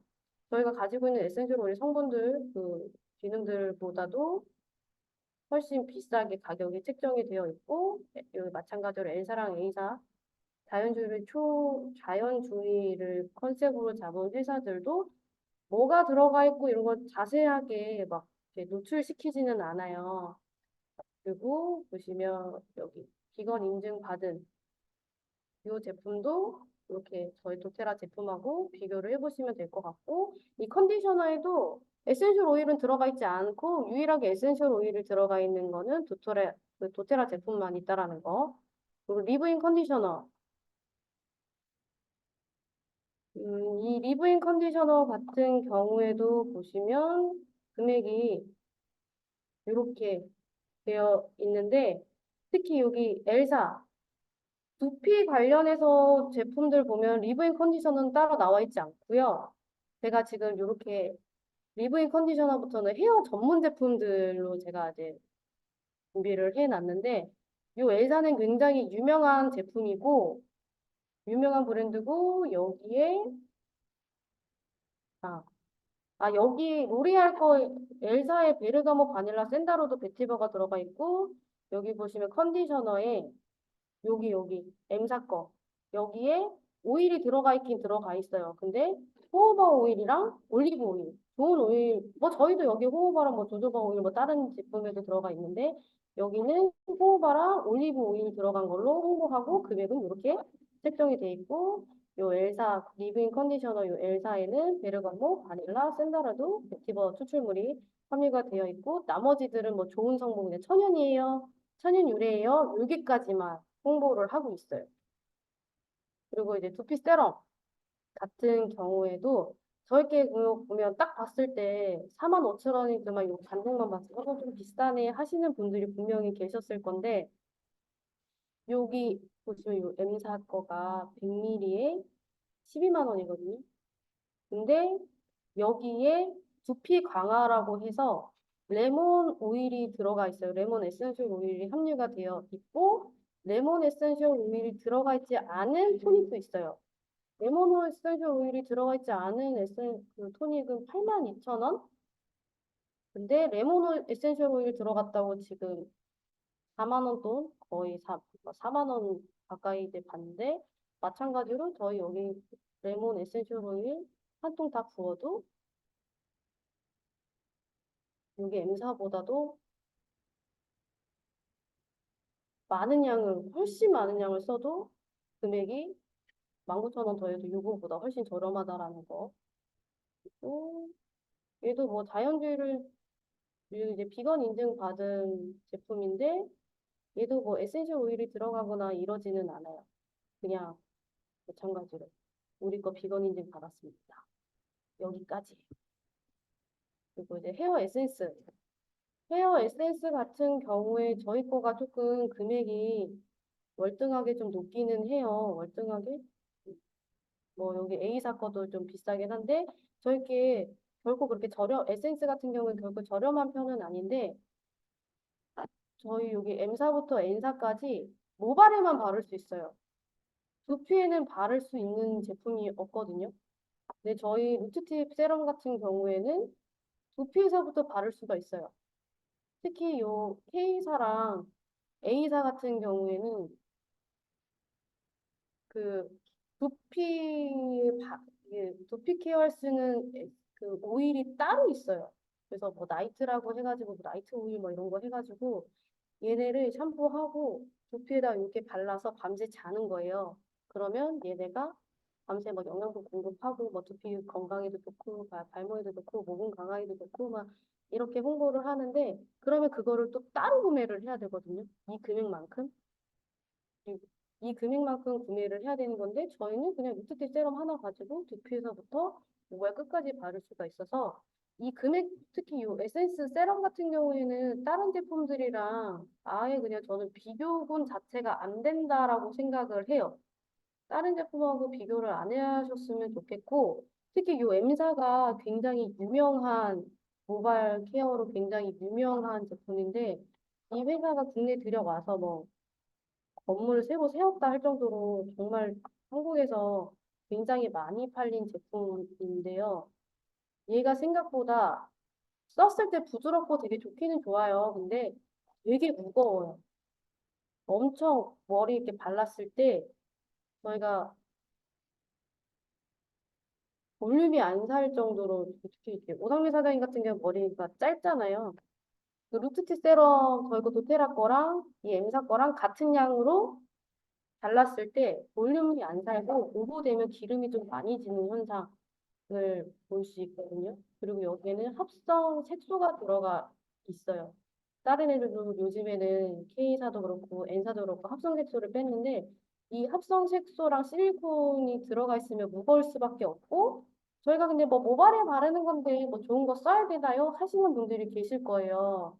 저희가 가지고 있는 에센셜 오일 성분들 그 기능들보다도 훨씬 비싸게 가격이 책정이 되어 있고 여기 마찬가지로 L사랑 A사 자연주의를 컨셉으로 잡은 회사들도 뭐가 들어가 있고 이런 거 자세하게 막 이렇게 노출시키지는 않아요. 그리고 보시면 여기 비건 인증 받은 이 제품도 이렇게 저희 도테라 제품하고 비교를 해보시면 될 것 같고 이 컨디셔너에도 에센셜 오일은 들어가 있지 않고 유일하게 에센셜 오일이 들어가 있는 거는 도테라 제품만 있다라는 거. 그리고 리브인 컨디셔너. 이 리브인 컨디셔너 같은 경우에도 보시면 금액이 이렇게 되어 있는데 특히 여기 엘사 두피 관련해서 제품들 보면 리브인 컨디셔너는 따로 나와 있지 않고요. 제가 지금 이렇게 리브인 컨디셔너부터는 헤어 전문 제품들로 제가 이제 준비를 해놨는데 이 엘사는 굉장히 유명한 제품이고 유명한 브랜드고 여기에 아, 여기 로리알 거 엘사의 베르가모 바닐라 샌다로드 베티버가 들어가 있고 여기 보시면 컨디셔너에 여기 M사 거 여기에 오일이 들어가 있긴 들어가 있어요. 근데 호호바 오일이랑 올리브 오일 좋은 오일 뭐 저희도 여기 호호바랑 뭐 조조바 오일 뭐 다른 제품에도 들어가 있는데 여기는 호호바랑 올리브 오일 들어간 걸로 홍보하고 금액은 이렇게 책정이 돼 있고 요 엘사 리브인 컨디셔너 요 엘사에는 베르가모, 바닐라, 샌다라도, 베티버 추출물이 함유가 되어 있고 나머지들은 뭐 좋은 성분 그냥 천연이에요. 천연 유래예요. 여기까지만 홍보를 하고 있어요. 그리고 이제 두피 세럼 같은 경우에도 저렇게 보면 딱 봤을 때 45,000원이지만 요 잔액만 봤을 때 좀 비싸네 하시는 분들이 분명히 계셨을 건데 여기 보시면 요 M사 거가 100ml에 12만 원이거든요. 근데 여기에 두피 강화라고 해서 레몬 오일이 들어가 있어요. 레몬 에센셜 오일이 함유가 되어 있고 레몬 에센셜 오일이 들어가 있지 않은 토닉도 있어요. 레몬 에센셜 오일이 들어가 있지 않은 그 토닉은 82,000원? 근데 레몬 에센셜 오일 들어갔다고 지금 4만 원 돈? 거의 4만 원 가까이 이제 받는데 마찬가지로 저희 여기 레몬 에센셜 오일 한 통 다 부어도 여기 M사보다도 훨씬 많은 양을 써도 금액이 19,000원 더해도 요거보다 훨씬 저렴하다라는 거. 또 얘도 뭐 자연주의를 이제 비건 인증 받은 제품인데 얘도 뭐 에센셜 오일이 들어가거나 이러지는 않아요. 그냥 마찬가지로 우리 거 비건 인증 받았습니다. 여기까지. 그리고 이제 헤어 에센스. 헤어 에센스 같은 경우에 저희 거가 조금 금액이 월등하게 좀 높기는 해요. 월등하게. 뭐 여기 A사 거도 좀 비싸긴 한데 저렇게 결코 그렇게 에센스 같은 경우는 결코 저렴한 편은 아닌데 저희 여기 M사부터 N사까지 모발에만 바를 수 있어요. 두피에는 바를 수 있는 제품이 없거든요. 근데 저희 루트팁 세럼 같은 경우에는 두피에서부터 바를 수가 있어요. 특히 요 K사랑 A사 같은 경우에는 그 두피 케어할 쓰는 그 오일이 따로 있어요. 그래서 뭐 나이트라고 해가지고 뭐 나이트 오일 뭐 이런 거 해가지고 얘네를 샴푸하고 두피에다 이렇게 발라서 밤새 자는 거예요. 그러면 얘네가 밤새 막 영양소 공급하고 뭐 두피 건강에도 좋고 발모에도 좋고 모공 강화에도 좋고 막 이렇게 홍보를 하는데 그러면 그거를 또 따로 구매를 해야 되거든요. 이 금액만큼. 이 금액만큼 구매를 해야 되는 건데 저희는 그냥 루트티 세럼 하나 가지고 두피에서부터 모발 끝까지 바를 수가 있어서 이 금액 특히 이 에센스 세럼 같은 경우에는 다른 제품들이랑 아예 그냥 저는 비교군 자체가 안 된다라고 생각을 해요. 다른 제품하고 비교를 안 하셨으면 좋겠고 특히 이 M사가 굉장히 유명한 모발 케어로 굉장히 유명한 제품인데 이 회사가 국내 들여와서 뭐 건물을 새로 세웠다 할 정도로 정말 한국에서 굉장히 많이 팔린 제품인데요. 얘가 생각보다 썼을 때 부드럽고 되게 좋기는 좋아요. 근데 되게 무거워요. 엄청 머리 이렇게 발랐을 때 저희가 볼륨이 안 살 정도로 특히 이렇게 오상민 사장님 같은 경우 머리가 짧잖아요. 그 루트티 세럼 저희 거 도테라 거랑 이 엠사 거랑 같은 양으로 발랐을 때 볼륨이 안 살고 오버되면 기름이 좀 많이 지는 현상을 볼 수 있거든요. 그리고 여기에는 합성 색소가 들어가 있어요. 다른 애들도 요즘에는 K사도 그렇고 N사도 그렇고 합성 색소를 뺐는데 이 합성 색소랑 실리콘이 들어가 있으면 무거울 수밖에 없고 저희가 근데 뭐 모발에 바르는 건데 뭐 좋은 거 써야 되나요? 하시는 분들이 계실 거예요.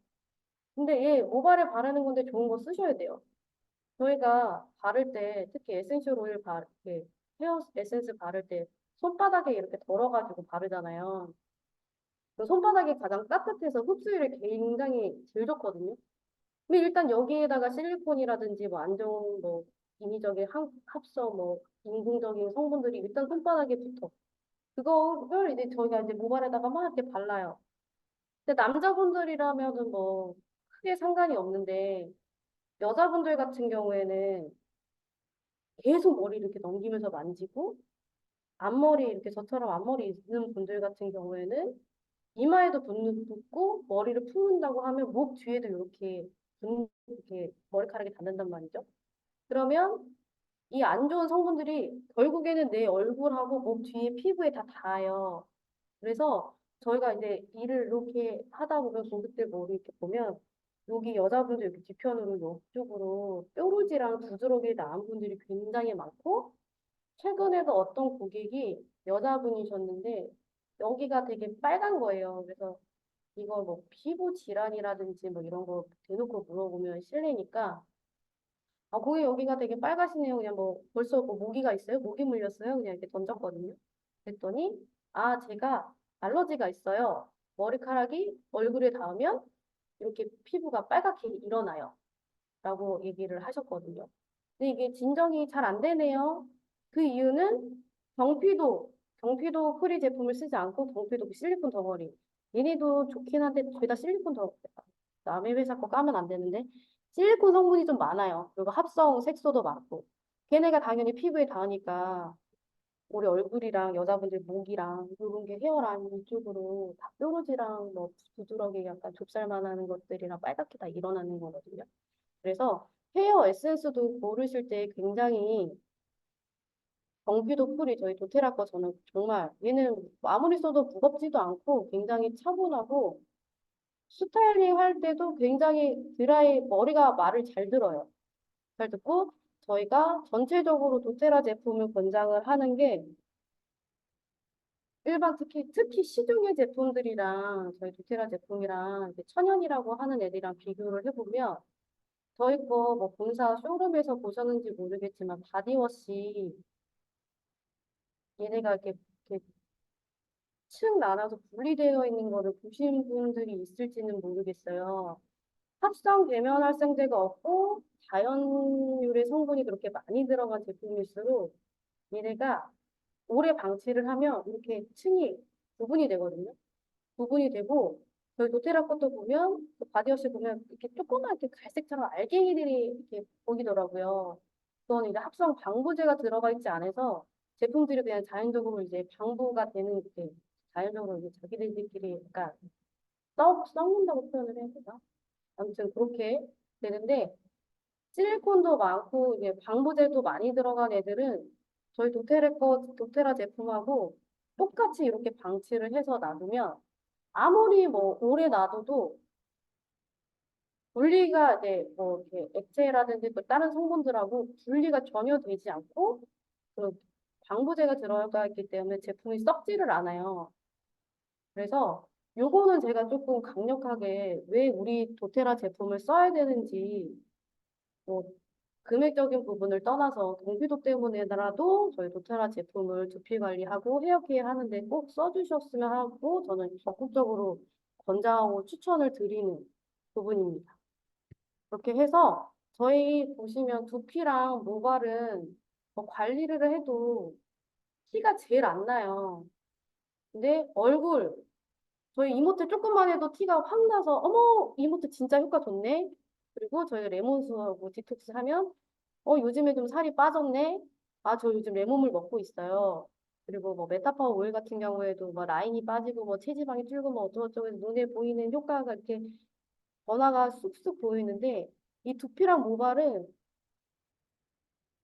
근데 얘 모발에 바르는 건데 좋은 거 쓰셔야 돼요. 저희가 바를 때 특히 에센셜 오일 이렇게 헤어 에센스 바를 때 손바닥에 이렇게 덜어가지고 바르잖아요. 그 손바닥이 가장 따뜻해서 흡수율이 굉장히 제일 좋거든요. 근데 일단 여기에다가 실리콘이라든지 뭐 안 좋은 뭐 인위적인 합성 뭐 인공적인 성분들이 일단 손바닥에 붙어. 그걸 이제 저희가 이제 모발에다가 막 이렇게 발라요. 근데 남자분들이라면은 뭐 크게 상관이 없는데 여자분들 같은 경우에는 계속 머리 이렇게 넘기면서 만지고 앞머리 이렇게 저처럼 앞머리 있는 분들 같은 경우에는 이마에도 붙고 머리를 풀는다고 하면 목 뒤에도 이렇게 머리카락이 닿는단 말이죠. 그러면 이 안 좋은 성분들이 결국에는 내 얼굴하고 목 뒤에 피부에 다 닿아요. 그래서 저희가 이제 일을 이렇게 하다 보면 고객들 머리 이렇게 보면 여기 여자분들 이렇게 뒤편으로 옆쪽으로 뾰루지랑 부스러기 나은 분들이 굉장히 많고 최근에도 어떤 고객이 여자분이셨는데 여기가 되게 빨간 거예요. 그래서 이거 뭐 피부 질환이라든지 뭐 이런 거 대놓고 물어보면 실례니까 아, 고객 여기가 되게 빨가시네요. 그냥 뭐 벌써 뭐 모기가 있어요? 모기 물렸어요? 그냥 이렇게 던졌거든요. 그랬더니 아, 제가 알러지가 있어요. 머리카락이 얼굴에 닿으면 이렇게 피부가 빨갛게 일어나요. 라고 얘기를 하셨거든요. 근데 이게 진정이 잘 안 되네요. 그 이유는 경피도 프리 제품을 쓰지 않고 경피도 그 실리콘 덩어리. 얘네도 좋긴 한데 죄다 실리콘 덩어리. 남의 회사 거 까면 안 되는데 실리콘 성분이 좀 많아요. 그리고 합성 색소도 많고. 걔네가 당연히 피부에 닿으니까 우리 얼굴이랑 여자분들 목이랑 이런 게 헤어라인 이쪽으로 다 뾰루지랑 뭐 부드럽게 약간 좁쌀만한 것들이랑 빨갛게 다 일어나는 거거든요. 그래서 헤어 에센스도 고르실 때 굉장히 경비도 풀이 저희 도테라 거 저는 정말 얘는 아무리 써도 무겁지도 않고 굉장히 차분하고 스타일링 할 때도 굉장히 드라이 머리가 말을 잘 들어요. 잘 듣고 저희가 전체적으로 도테라 제품을 권장을 하는 게 일반 특히 시중의 제품들이랑 저희 도테라 제품이랑 이렇게 천연이라고 하는 애들이랑 비교를 해보면 저희 거 뭐 본사 쇼룸에서 보셨는지 모르겠지만 바디워시 얘네가 이렇게 층 나눠서 분리되어 있는 거를 보신 분들이 있을지는 모르겠어요. 합성 계면 활성제가 없고 자연유래 성분이 그렇게 많이 들어간 제품일수록 얘네가 오래 방치를 하면 이렇게 층이 구분이 되거든요. 구분이 되고 저희 도테라 것도 보면 그 바디워시 보면 이렇게 조그맣게 갈색처럼 알갱이들이 이렇게 보이더라고요. 그건 이제 합성 방부제가 들어가 있지 않아서 제품들이 그냥 자연적으로 이제 방부가 되는 이렇게 자연적으로 이제 자기들끼리 약간 썩는다고 표현을 해야 되나? 아무튼 그렇게 되는데 실리콘도 많고 이제 방부제도 많이 들어간 애들은 저희 도테라 제품하고 똑같이 이렇게 방치를 해서 놔두면 아무리 뭐 오래 놔둬도 분리가 이제 뭐 이렇게 액체라든지 또 다른 성분들하고 분리가 전혀 되지 않고 그 방부제가 들어가 있기 때문에 제품이 썩지를 않아요. 그래서 요거는 제가 조금 강력하게 왜 우리 도테라 제품을 써야 되는지 뭐 금액적인 부분을 떠나서 경비도 때문에라도 저희 도테라 제품을 두피 관리하고 헤어케어 하는데 꼭 써주셨으면 하고 저는 적극적으로 권장하고 추천을 드리는 부분입니다. 그렇게 해서 저희 보시면 두피랑 모발은 뭐 관리를 해도 티가 제일 안 나요. 근데 얼굴, 저희 이모트 조금만 해도 티가 확 나서, 어머, 이모트 진짜 효과 좋네? 그리고 저희가 레몬수하고 디톡스 하면, 요즘에 좀 살이 빠졌네? 아, 저 요즘 레몬물 먹고 있어요. 그리고 뭐 메타파워 오일 같은 경우에도 뭐 라인이 빠지고 뭐 체지방이 줄고 뭐 어쩌고저쩌고 해서 눈에 보이는 효과가 이렇게 변화가 쑥쑥 보이는데 이 두피랑 모발은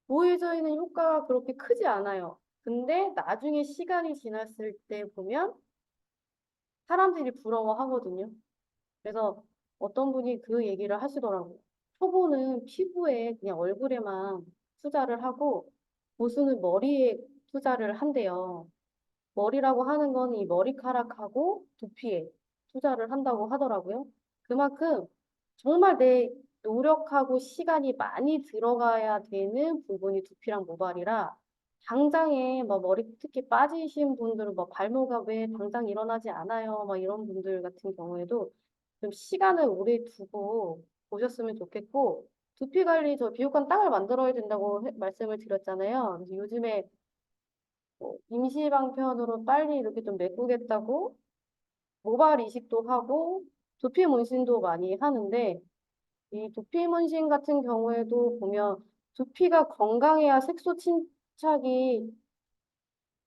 보여져 있는 효과가 그렇게 크지 않아요. 근데 나중에 시간이 지났을 때 보면 사람들이 부러워하거든요. 그래서 어떤 분이 그 얘기를 하시더라고요. 초보는 피부에 그냥 얼굴에만 투자를 하고 보수는 머리에 투자를 한대요. 머리라고 하는 건 이 머리카락하고 두피에 투자를 한다고 하더라고요. 그만큼 정말 내 노력하고 시간이 많이 들어가야 되는 부분이 두피랑 모발이라 당장에 뭐 머리 특히 빠지신 분들은 뭐 발모가 왜 당장 일어나지 않아요? 막 이런 분들 같은 경우에도 좀 시간을 오래 두고 보셨으면 좋겠고 두피 관리 저 비옥한 땅을 만들어야 된다고 말씀을 드렸잖아요. 그래서 요즘에 임시방편으로 빨리 이렇게 좀 메꾸겠다고 모발 이식도 하고 두피 문신도 많이 하는데 이 두피 문신 같은 경우에도 보면 두피가 건강해야 색소 침착이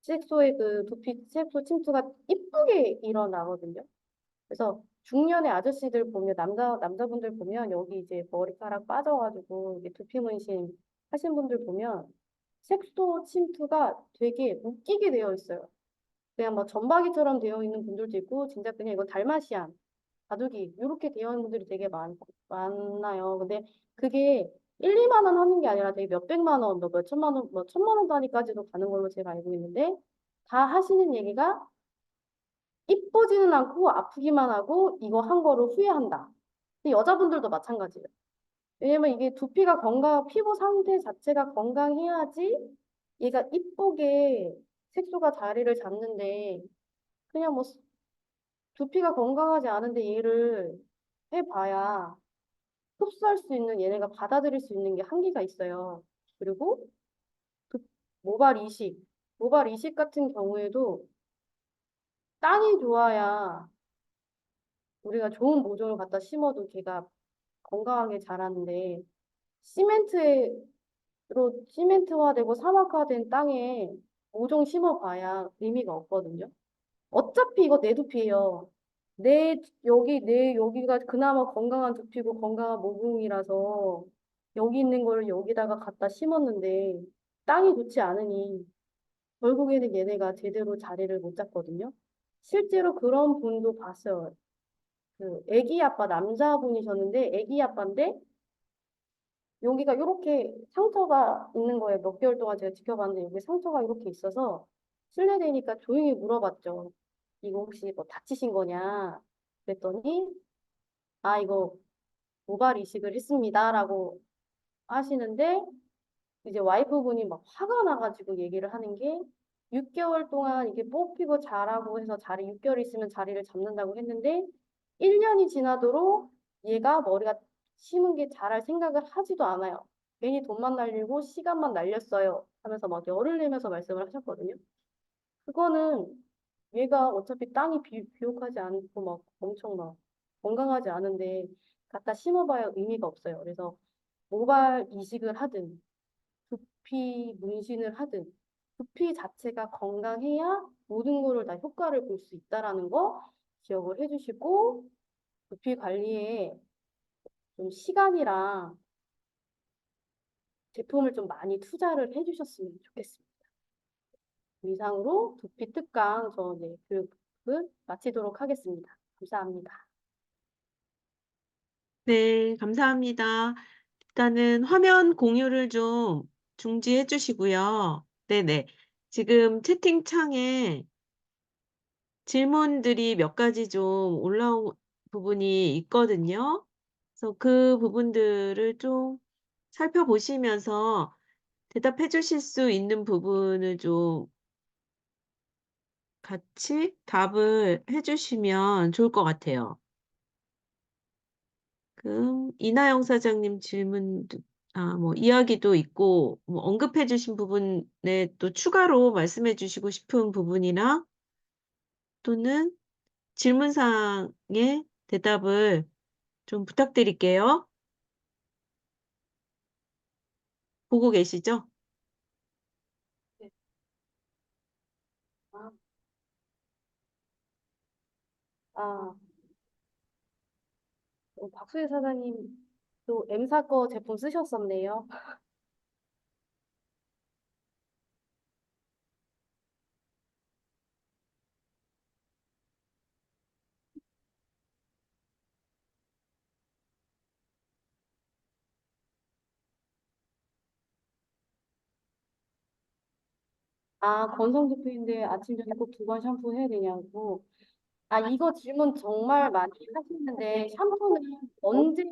색소의 그 두피 색소 침투가 이쁘게 일어나거든요. 그래서 중년의 아저씨들 보면 남자분들 보면 여기 이제 머리카락 빠져가지고 이게 두피 문신 하신 분들 보면 색소 침투가 되게 웃기게 되어 있어요. 그냥 뭐 점박이처럼 되어 있는 분들도 있고 진짜 그냥 이건 달마시안 바둑이 이렇게 되어 있는 분들이 되게 많아요. 근데 그게 1, 2만 원 하는 게 아니라 되게 몇백만 원, 뭐 몇천만 원, 뭐 천만 원 단위까지도 가는 걸로 제가 알고 있는데 다 하시는 얘기가 이쁘지는 않고 아프기만 하고 이거 한 거를 후회한다. 근데 여자분들도 마찬가지예요. 왜냐면 이게 두피가 피부 상태 자체가 건강해야지 얘가 이쁘게 색소가 자리를 잡는데 그냥 뭐 두피가 건강하지 않은데 얘를 해봐야 흡수할 수 있는 얘네가 받아들일 수 있는 게 한계가 있어요. 그리고 그 모발 이식, 모발 이식 같은 경우에도 땅이 좋아야 우리가 좋은 모종을 갖다 심어도 걔가 건강하게 자라는데 시멘트로 시멘트화되고 사막화된 땅에 모종 심어봐야 의미가 없거든요. 어차피 이거 내 두피예요. 내 여기가 그나마 건강한 두피고 건강한 모공이라서 여기 있는 거를 여기다가 갖다 심었는데 땅이 좋지 않으니 결국에는 얘네가 제대로 자리를 못 잡거든요. 실제로 그런 분도 봤어요. 그 애기 아빠 남자분이셨는데 애기 아빠인데 여기가 이렇게 상처가 있는 거예요. 몇 개월 동안 제가 지켜봤는데 여기 상처가 이렇게 있어서 실례되니까 조용히 물어봤죠. 이거 혹시 뭐 다치신 거냐? 그랬더니 아 이거 모발 이식을 했습니다라고 하시는데 이제 와이프분이 막 화가 나가지고 얘기를 하는 게 6개월 동안 이게 뽑히고 자라고 해서 6개월 있으면 자리를 잡는다고 했는데 1년이 지나도록 얘가 머리가 심은 게 자랄 생각을 하지도 않아요. 괜히 돈만 날리고 시간만 날렸어요. 하면서 막 열을 내면서 말씀을 하셨거든요. 그거는 얘가 어차피 땅이 비옥하지 않고 막 엄청 막 건강하지 않은데 갖다 심어봐야 의미가 없어요. 그래서 모발 이식을 하든 두피 문신을 하든 두피 자체가 건강해야 모든 거를 다 효과를 볼 수 있다라는 거 기억을 해주시고 두피 관리에 좀 시간이랑 제품을 좀 많이 투자를 해주셨으면 좋겠습니다. 이상으로 두피 특강 저 이제 교육을 마치도록 하겠습니다. 감사합니다. 네, 감사합니다. 일단은 화면 공유를 좀 중지해 주시고요. 네네. 지금 채팅창에 질문들이 몇 가지 좀 올라온 부분이 있거든요. 그래서 그 부분들을 좀 살펴보시면서 대답해 주실 수 있는 부분을 좀 같이 답을 해 주시면 좋을 것 같아요. 이나영 사장님 질문 뭐 이야기도 있고 뭐 언급해 주신 부분에 또 추가로 말씀해 주시고 싶은 부분이나 또는 질문사항의 대답을 좀 부탁드릴게요. 보고 계시죠? 네. 아, 아, 박수혜 사장님 또 M사 거 제품 쓰셨었네요. 아, 건성 제품인데 아침 저녁 꼭 두 번 샴푸해야 되냐고. 아, 이거 질문 정말 많이 하시는데 샴푸는 언제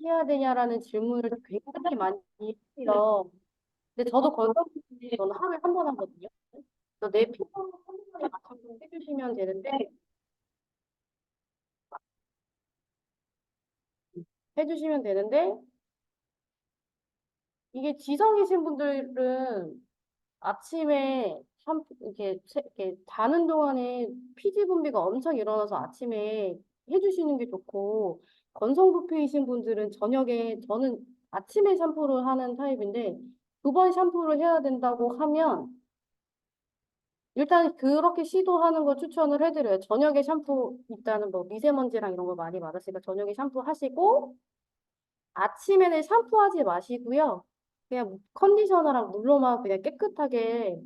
해야 되냐라는 질문을 굉장히 많이 해요. 근데 저도 건성 제품인데 저는 하루에 한 번 하거든요. 그래서 내 피부 컨디션에 맞춰서 해주시면 되는데 해주시면 되는데 이게 지성이신 분들은 아침에 이렇게 자는 동안에 피지 분비가 엄청 일어나서 아침에 해주시는 게 좋고 건성 부피이신 분들은 저녁에 저는 아침에 샴푸를 하는 타입인데 두 번 샴푸를 해야 된다고 하면 일단 그렇게 시도하는 거 추천을 해드려요. 저녁에 샴푸 일단은 뭐 미세먼지랑 이런 거 많이 받았으니까 저녁에 샴푸 하시고 아침에는 샴푸하지 마시고요. 그냥 컨디셔너랑 물로만 그냥 깨끗하게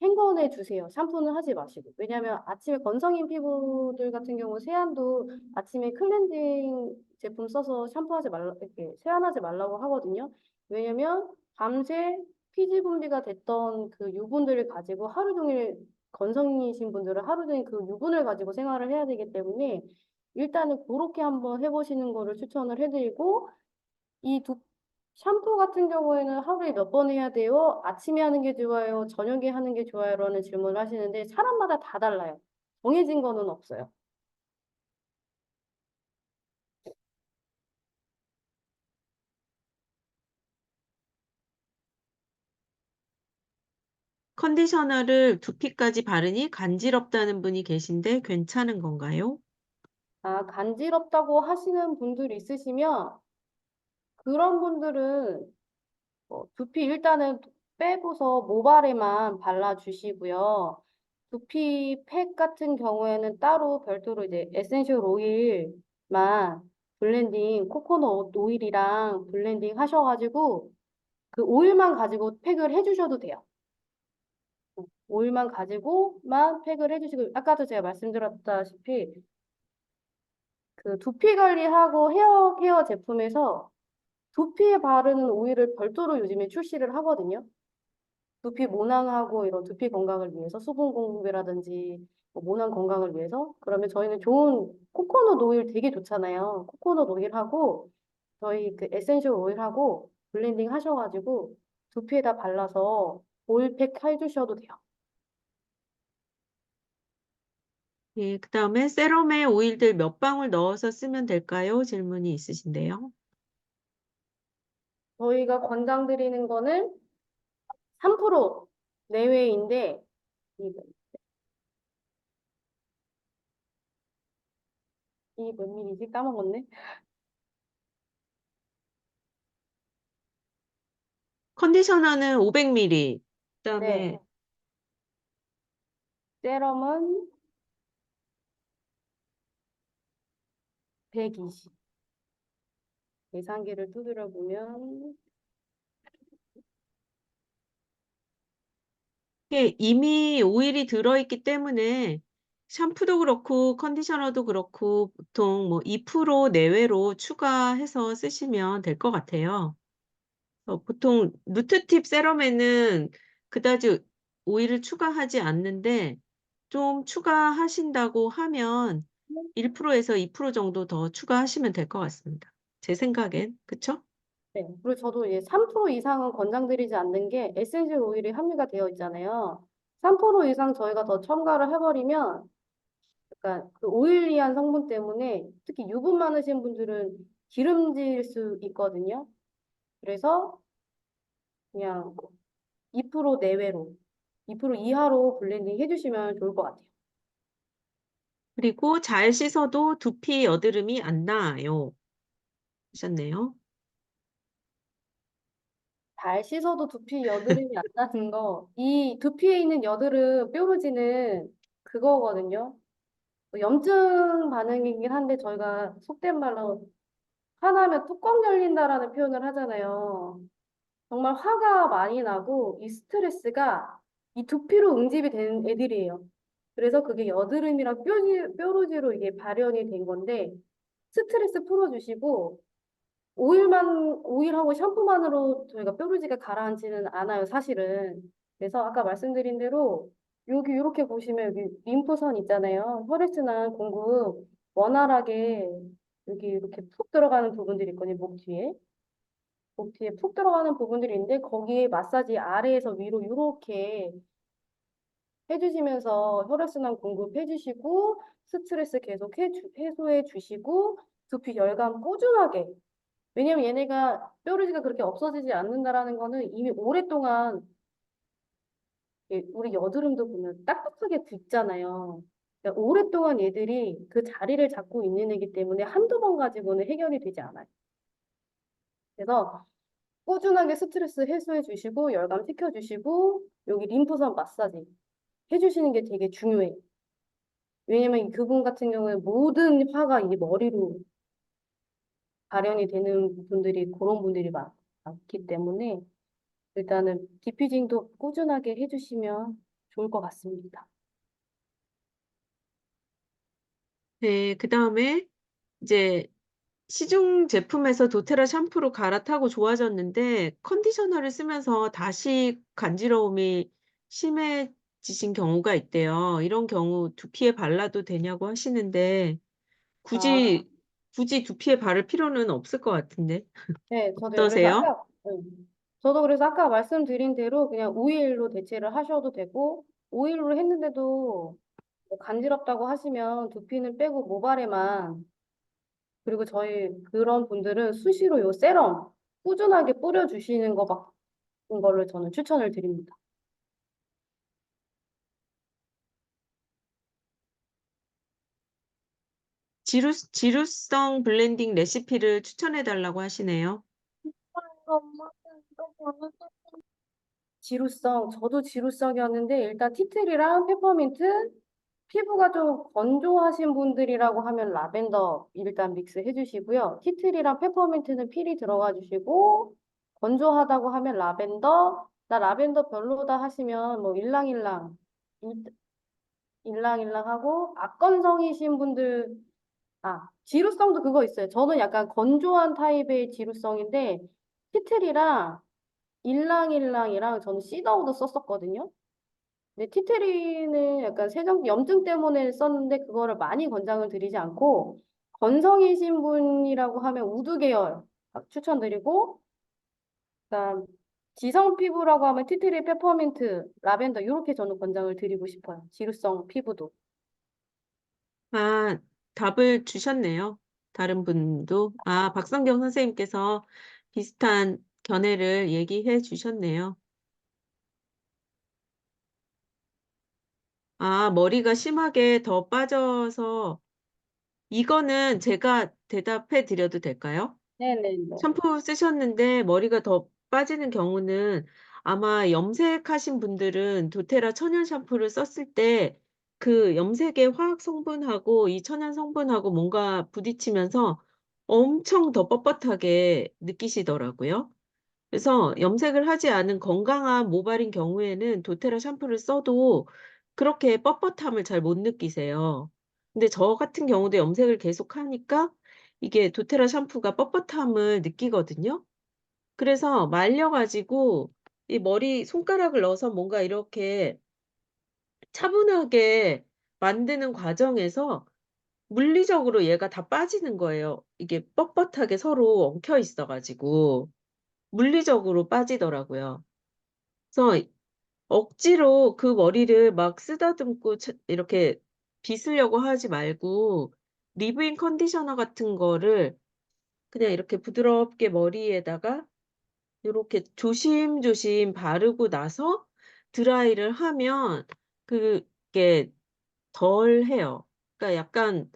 헹궈내 주세요. 샴푸는 하지 마시고. 왜냐면 아침에 건성인 피부들 같은 경우 세안도 아침에 클렌징 제품 써서 샴푸하지 말라, 이렇게 세안하지 말라고 하거든요. 왜냐면 밤새 피지 분비가 됐던 그 유분들을 가지고 하루 종일 건성이신 분들은 하루 종일 그 유분을 가지고 생활을 해야 되기 때문에 일단은 그렇게 한번 해보시는 거를 추천을 해드리고 이 샴푸 같은 경우에는 하루에 몇 번 해야 돼요? 아침에 하는 게 좋아요? 저녁에 하는 게 좋아요? 라는 질문을 하시는데 사람마다 다 달라요. 정해진 거는 없어요. 컨디셔너를 두피까지 바르니 간지럽다는 분이 계신데 괜찮은 건가요? 아, 간지럽다고 하시는 분들이 있으시면 그런 분들은 두피 일단은 빼고서 모발에만 발라주시고요. 두피 팩 같은 경우에는 따로 별도로 이제 에센셜 오일만 블렌딩, 코코넛 오일이랑 블렌딩 하셔가지고 그 오일만 가지고 팩을 해주셔도 돼요. 오일만 가지고만 팩을 해주시고 아까도 제가 말씀드렸다시피 그 두피 관리하고 헤어 제품에서 두피에 바르는 오일을 별도로 요즘에 출시를 하거든요. 두피 모낭하고 이런 두피 건강을 위해서 수분 공급이라든지 뭐 모낭 건강을 위해서 그러면 저희는 좋은 코코넛 오일 되게 좋잖아요. 코코넛 오일하고 저희 그 에센셜 오일하고 블렌딩 하셔가지고 두피에다 발라서 오일팩 해주셔도 돼요. 예, 그다음에 세럼에 오일들 몇 방울 넣어서 쓰면 될까요? 질문이 있으신데요. 저희가 권장드리는 거는 3% 내외인데 이 몇 밀리지? 까먹었네. 컨디셔너는 500ml. 네, 그다음에 세럼은 120. 계산기를 두드려 보면 이게 이미 오일이 들어있기 때문에 샴푸도 그렇고 컨디셔너도 그렇고 보통 뭐 2% 내외로 추가해서 쓰시면 될 것 같아요. 보통 누트팁 세럼에는 그다지 오일을 추가하지 않는데 좀 추가하신다고 하면 1%에서 2% 정도 더 추가하시면 될 것 같습니다. 제 생각엔. 그쵸? 네. 그리고 저도 이제 3% 이상은 권장드리지 않는 게 에센셜 오일이 함유가 되어 있잖아요. 3% 이상 저희가 더 첨가를 해버리면 약간 그 오일리한 성분 때문에 특히 유분 많으신 분들은 기름질 수 있거든요. 그래서 그냥 2% 내외로, 2% 이하로 블렌딩 해주시면 좋을 것 같아요. 그리고 잘 씻어도 두피 여드름이 안 나요. 하셨네요. 잘 씻어도 두피 여드름이 안 나는 거, 이 두피에 있는 여드름, 뾰루지는 그거거든요. 염증 반응이긴 한데 저희가 속된 말로 화나면 뚜껑 열린다라는 표현을 하잖아요. 정말 화가 많이 나고 이 스트레스가 이 두피로 응집이 되는 애들이에요. 그래서 그게 여드름이랑 뾰루지로 이게 발현이 된 건데 스트레스 풀어주시고 오일하고 샴푸만으로 저희가 뾰루지가 가라앉지는 않아요, 사실은. 그래서 아까 말씀드린 대로 여기 이렇게 보시면 여기 림프선 있잖아요. 혈액순환 공급 원활하게 여기 이렇게 푹 들어가는 부분들이 있거든요, 목 뒤에 푹 들어가는 부분들이 있는데 거기에 마사지 아래에서 위로 이렇게 해주시면서 혈액순환 공급해주시고 스트레스 계속 해소해 주시고 두피 열감 꾸준하게 왜냐면 얘네가 뾰루지가 그렇게 없어지지 않는다라는 거는 이미 오랫동안 우리 여드름도 보면 딱딱하게 붓잖아요. 그러니까 오랫동안 얘들이 그 자리를 잡고 있는 애기 때문에 한두 번 가지고는 해결이 되지 않아요. 그래서 꾸준하게 스트레스 해소해 주시고 열감 식혀 주시고 여기 림프선 마사지 해주시는 게 되게 중요해요. 왜냐면 이 그분 같은 경우는 모든 화가 이 머리로 발현이 되는 분들이 그런 분들이 많기 때문에 일단은 디퓨징도 꾸준하게 해주시면 좋을 것 같습니다. 네, 그다음에 이제 시중 제품에서 도테라 샴푸로 갈아타고 좋아졌는데 컨디셔너를 쓰면서 다시 간지러움이 심해지신 경우가 있대요. 이런 경우 두피에 발라도 되냐고 하시는데 아, 굳이 두피에 바를 필요는 없을 것 같은데. 네, 저도요. 그래서 어떠세요? 아까, 저도 그래서 아까 말씀드린 대로 그냥 오일로 대체를 하셔도 되고, 오일로 했는데도 뭐 간지럽다고 하시면 두피는 빼고 모발에만, 그리고 저희 그런 분들은 수시로 요 세럼 꾸준하게 뿌려주시는 걸로 저는 추천을 드립니다. 지루성 블렌딩 레시피를 추천해 달라고 하시네요. 저도 지루성이었는데 일단 티트리랑 페퍼민트, 피부가 좀 건조하신 분들이라고 하면 라벤더 일단 믹스 해주시고요. 티트리랑 페퍼민트는 필히 들어가 주시고 건조하다고 하면 라벤더, 나 라벤더 별로다 하시면 뭐 일랑일랑하고 악건성이신 분들 지루성도 그거 있어요. 저는 약간 건조한 타입의 지루성인데 티트리랑 일랑일랑이랑 저는 시더우드 썼었거든요. 근데 티트리는 약간 염증 때문에 썼는데 그거를 많이 권장을 드리지 않고 건성이신 분이라고 하면 우드 계열 추천드리고 그다음 지성 피부라고 하면 티트리, 페퍼민트, 라벤더 이렇게 저는 권장을 드리고 싶어요. 지루성 피부도. 아, 답을 주셨네요. 다른 분도. 아, 박성경 선생님께서 비슷한 견해를 얘기해 주셨네요. 아, 머리가 심하게 더 빠져서 이거는 제가 대답해 드려도 될까요? 네네네. 샴푸 쓰셨는데 머리가 더 빠지는 경우는 아마 염색하신 분들은 도테라 천연 샴푸를 썼을 때 그 염색의 화학 성분하고 이 천연 성분하고 뭔가 부딪히면서 엄청 더 뻣뻣하게 느끼시더라고요. 그래서 염색을 하지 않은 건강한 모발인 경우에는 도테라 샴푸를 써도 그렇게 뻣뻣함을 잘 못 느끼세요. 근데 저 같은 경우도 염색을 계속하니까 이게 도테라 샴푸가 뻣뻣함을 느끼거든요. 그래서 말려 가지고 이 머리 손가락을 넣어서 뭔가 이렇게 차분하게 만드는 과정에서 물리적으로 얘가 다 빠지는 거예요. 이게 뻣뻣하게 서로 엉켜 있어 가지고 물리적으로 빠지더라고요. 그래서 억지로 그 머리를 막 쓰다듬고 이렇게 빗으려고 하지 말고 리브인 컨디셔너 같은 거를 그냥 이렇게 부드럽게 머리에다가 요렇게 조심조심 바르고 나서 드라이를 하면 그게 덜해요. 그러니까 약간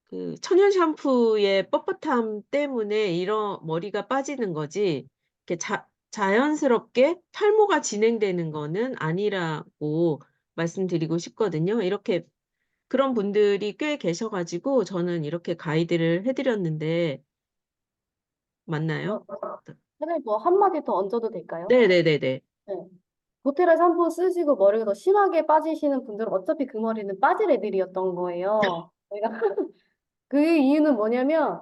그 천연 샴푸의 뻣뻣함 때문에 이런 머리가 빠지는 거지 이렇게 자연스럽게 탈모가 진행되는 거는 아니라고 말씀드리고 싶거든요. 이렇게 그런 분들이 꽤 계셔 가지고 저는 이렇게 가이드를 해 드렸는데 맞나요? 선생님 뭐 한마디 더 얹어도 될까요? 네네네네. 네. 도테라 샴푸 쓰시고 머리가 더 심하게 빠지시는 분들은 어차피 그 머리는 빠질 애들이었던 거예요. 저희가 그 이유는 뭐냐면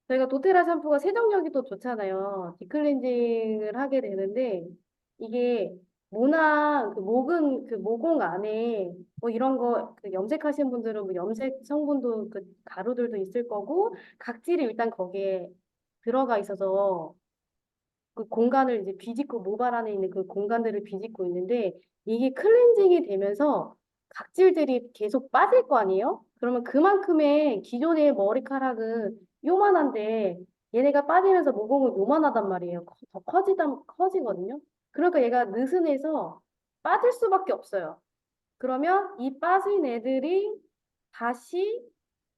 저희가 도테라 샴푸가 세정력이 또 좋잖아요. 딥클렌징을 하게 되는데 이게 모낭 그 모공 안에 뭐 이런 거 그 염색하신 분들은 뭐 염색 성분도 그 가루들도 있을 거고 각질이 일단 거기에 들어가 있어서 그 공간을 이제 비집고 모발 안에 있는 그 공간들을 비집고 있는데 이게 클렌징이 되면서 각질들이 계속 빠질 거 아니에요? 그러면 그만큼의 기존의 머리카락은 요만한데 얘네가 빠지면서 모공은 요만하단 말이에요. 더 커지거든요. 그러니까 얘가 느슨해서 빠질 수밖에 없어요. 그러면 이 빠진 애들이 다시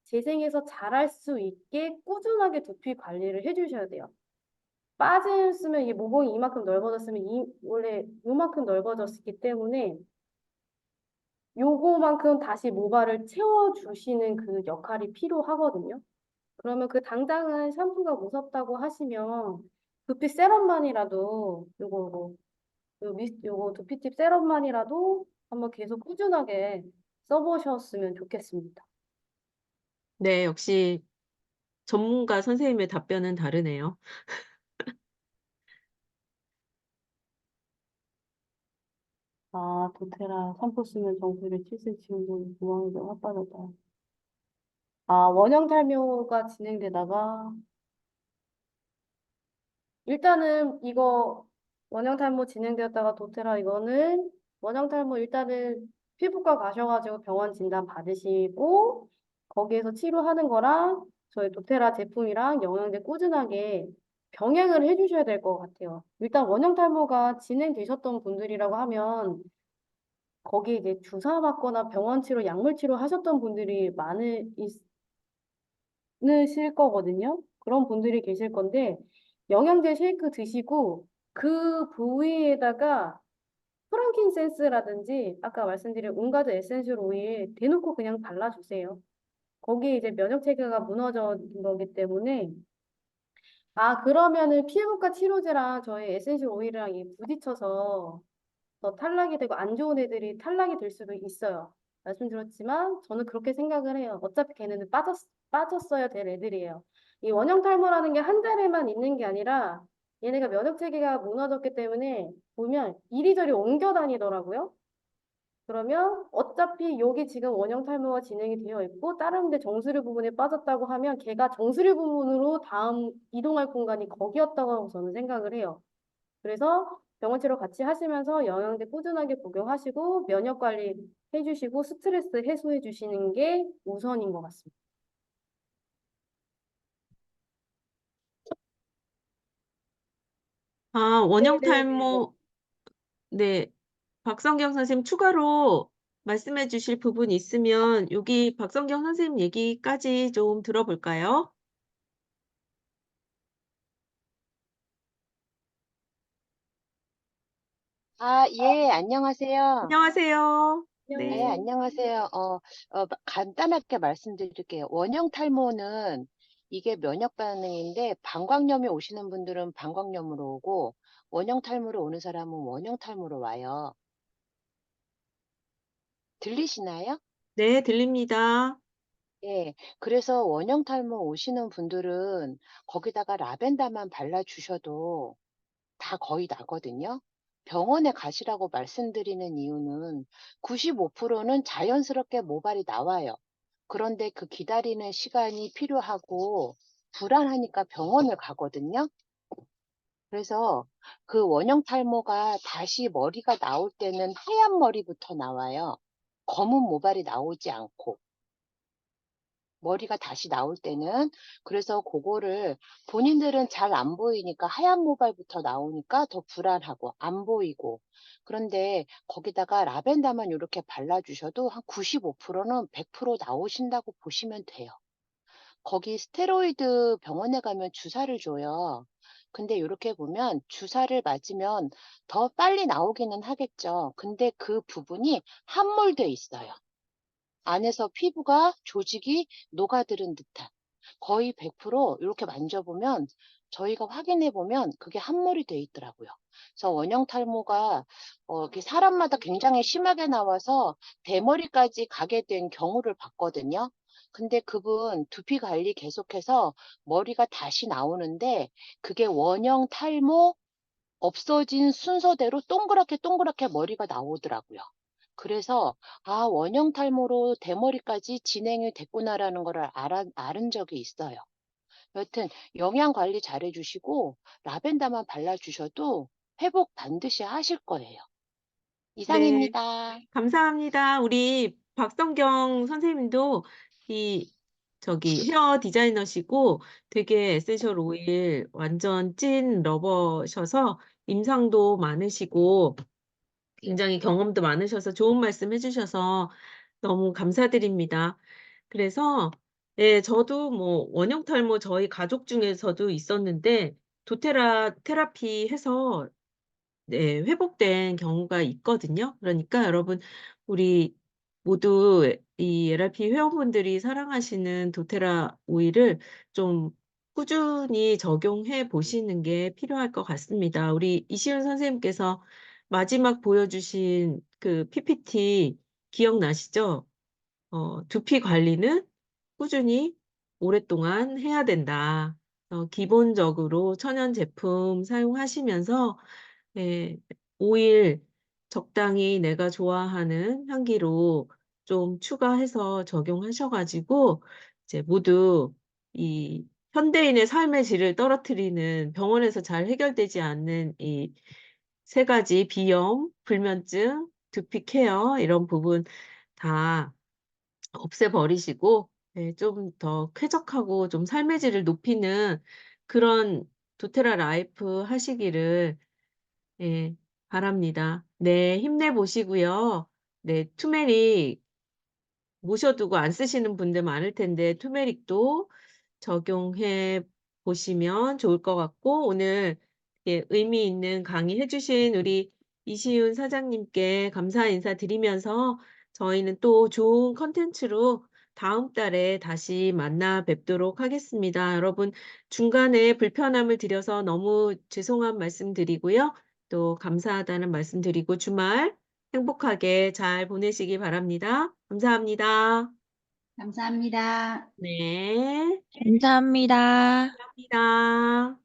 재생해서 자랄 수 있게 꾸준하게 두피 관리를 해주셔야 돼요. 빠졌으면 이 모공이 이만큼 넓어졌으면 원래 요만큼 넓어졌기 때문에 요거만큼 다시 모발을 채워주시는 그 역할이 필요하거든요. 그러면 그 당장은 샴푸가 무섭다고 하시면 두피 세럼만이라도 요거 두피팁 세럼만이라도 한번 계속 꾸준하게 써보셨으면 좋겠습니다. 네. 역시 전문가 선생님의 답변은 다르네요. 아, 도테라 샴푸 쓰면 정수리 7cm 정도 구멍이 좀 핫빠졌다. 아, 원형 탈모가 진행되다가 일단은 이거 원형 탈모 진행되었다가 도테라 이거는 원형 탈모 일단은 피부과 가셔가지고 병원 진단 받으시고 거기에서 치료하는 거랑 저희 도테라 제품이랑 영양제 꾸준하게 병행을 해주셔야 될 것 같아요. 일단 원형 탈모가 진행되셨던 분들이라고 하면 거기에 이제 주사 맞거나 병원 치료, 약물 치료 하셨던 분들이 많으실 거거든요. 그런 분들이 계실 건데 영양제 쉐이크 드시고 그 부위에다가 프랑킨센스라든지 아까 말씀드린 온가드 에센셜 오일 대놓고 그냥 발라주세요. 거기에 이제 면역 체계가 무너진 거기 때문에 아 그러면은 피부과 치료제랑 저희 에센셜 오일이랑 이 부딪혀서 더 탈락이 되고 안 좋은 애들이 탈락이 될 수도 있어요. 말씀드렸지만 저는 그렇게 생각을 해요. 어차피 걔네는 빠졌어야 될 애들이에요. 이 원형 탈모라는 게 한 자리에만 있는 게 아니라 얘네가 면역 체계가 무너졌기 때문에 보면 이리저리 옮겨 다니더라고요. 그러면 어차피 여기 지금 원형 탈모가 진행이 되어 있고 다른 데 정수리 부분에 빠졌다고 하면 걔가 정수리 부분으로 다음 이동할 공간이 거기였다고 저는 생각을 해요. 그래서 병원 치료 같이 하시면서 영양제 꾸준하게 복용하시고 면역 관리 해주시고 스트레스 해소해 주시는 게 우선인 것 같습니다. 아 원형 네네네. 탈모 네. 박성경 선생님 추가로 말씀해 주실 부분 있으면 여기 박성경 선생님 얘기까지 좀 들어볼까요? 아, 예, 안녕하세요. 안녕하세요. 네, 네. 안녕. 안녕하세요. 간단하게 말씀드릴게요. 원형 탈모는 이게 면역 반응인데 방광염이 오시는 분들은 방광염으로 오고 원형 탈모로 오는 사람은 원형 탈모로 와요. 들리시나요? 네 들립니다. 예. 그래서 원형 탈모 오시는 분들은 거기다가 라벤더만 발라주셔도 다 거의 나거든요. 병원에 가시라고 말씀드리는 이유는 95%는 자연스럽게 모발이 나와요. 그런데 그 기다리는 시간이 필요하고 불안하니까 병원을 가거든요. 그래서 그 원형 탈모가 다시 머리가 나올 때는 하얀 머리부터 나와요. 검은 모발이 나오지 않고. 머리가 다시 나올 때는. 그래서 그거를 본인들은 잘 안 보이니까 하얀 모발부터 나오니까 더 불안하고 안 보이고. 그런데 거기다가 라벤더만 이렇게 발라주셔도 한 95%는 100% 나오신다고 보시면 돼요. 거기 스테로이드 병원에 가면 주사를 줘요. 근데 이렇게 보면 주사를 맞으면 더 빨리 나오기는 하겠죠. 근데 그 부분이 함몰돼 있어요. 안에서 피부가 조직이 녹아들은 듯한, 거의 100% 이렇게 만져보면 저희가 확인해 보면 그게 함몰이 돼 있더라고요. 그래서 원형 탈모가 이렇게 사람마다 굉장히 심하게 나와서 대머리까지 가게 된 경우를 봤거든요. 근데 그분 두피 관리 계속해서 머리가 다시 나오는데 그게 원형 탈모 없어진 순서대로 동그랗게 동그랗게 머리가 나오더라고요. 그래서 아, 원형 탈모로 대머리까지 진행이 됐구나라는 거를 알은 적이 있어요. 여튼 영양 관리 잘 해주시고 라벤더만 발라주셔도 회복 반드시 하실 거예요. 네, 이상입니다. 감사합니다. 우리 박성경 선생님도 헤어 디자이너시고 되게 에센셜 오일 완전 찐 러버셔서 임상도 많으시고 굉장히 경험도 많으셔서 좋은 말씀 해주셔서 너무 감사드립니다. 그래서 예, 저도 뭐 원형 탈모 저희 가족 중에서도 있었는데 도테라 테라피 해서 네, 회복된 경우가 있거든요. 그러니까 여러분 우리 모두 이 LRP 회원분들이 사랑하시는 도테라 오일을 좀 꾸준히 적용해 보시는 게 필요할 것 같습니다. 우리 이시훈 선생님께서 마지막 보여주신 그 PPT 기억나시죠? 두피 관리는 꾸준히 오랫동안 해야 된다. 기본적으로 천연 제품 사용하시면서 예, 오일 적당히 내가 좋아하는 향기로 좀 추가해서 적용하셔가지고 이제 모두 이 현대인의 삶의 질을 떨어뜨리는 병원에서 잘 해결되지 않는 이 세 가지 비염, 불면증, 두피 케어 이런 부분 다 없애버리시고 좀 더 쾌적하고 좀 삶의 질을 높이는 그런 도테라 라이프 하시기를 예, 바랍니다. 네, 힘내보시고요. 네, 투메릭 모셔두고 안 쓰시는 분들 많을 텐데 투메릭도 적용해 보시면 좋을 것 같고 오늘 예, 의미 있는 강의 해주신 우리 이시윤 사장님께 감사 인사드리면서 저희는 또 좋은 컨텐츠로 다음 달에 다시 만나 뵙도록 하겠습니다. 여러분 중간에 불편함을 드려서 너무 죄송한 말씀 드리고요. 또 감사하다는 말씀 드리고 주말 행복하게 잘 보내시기 바랍니다. 감사합니다. 감사합니다. 네, 감사합니다. 감사합니다.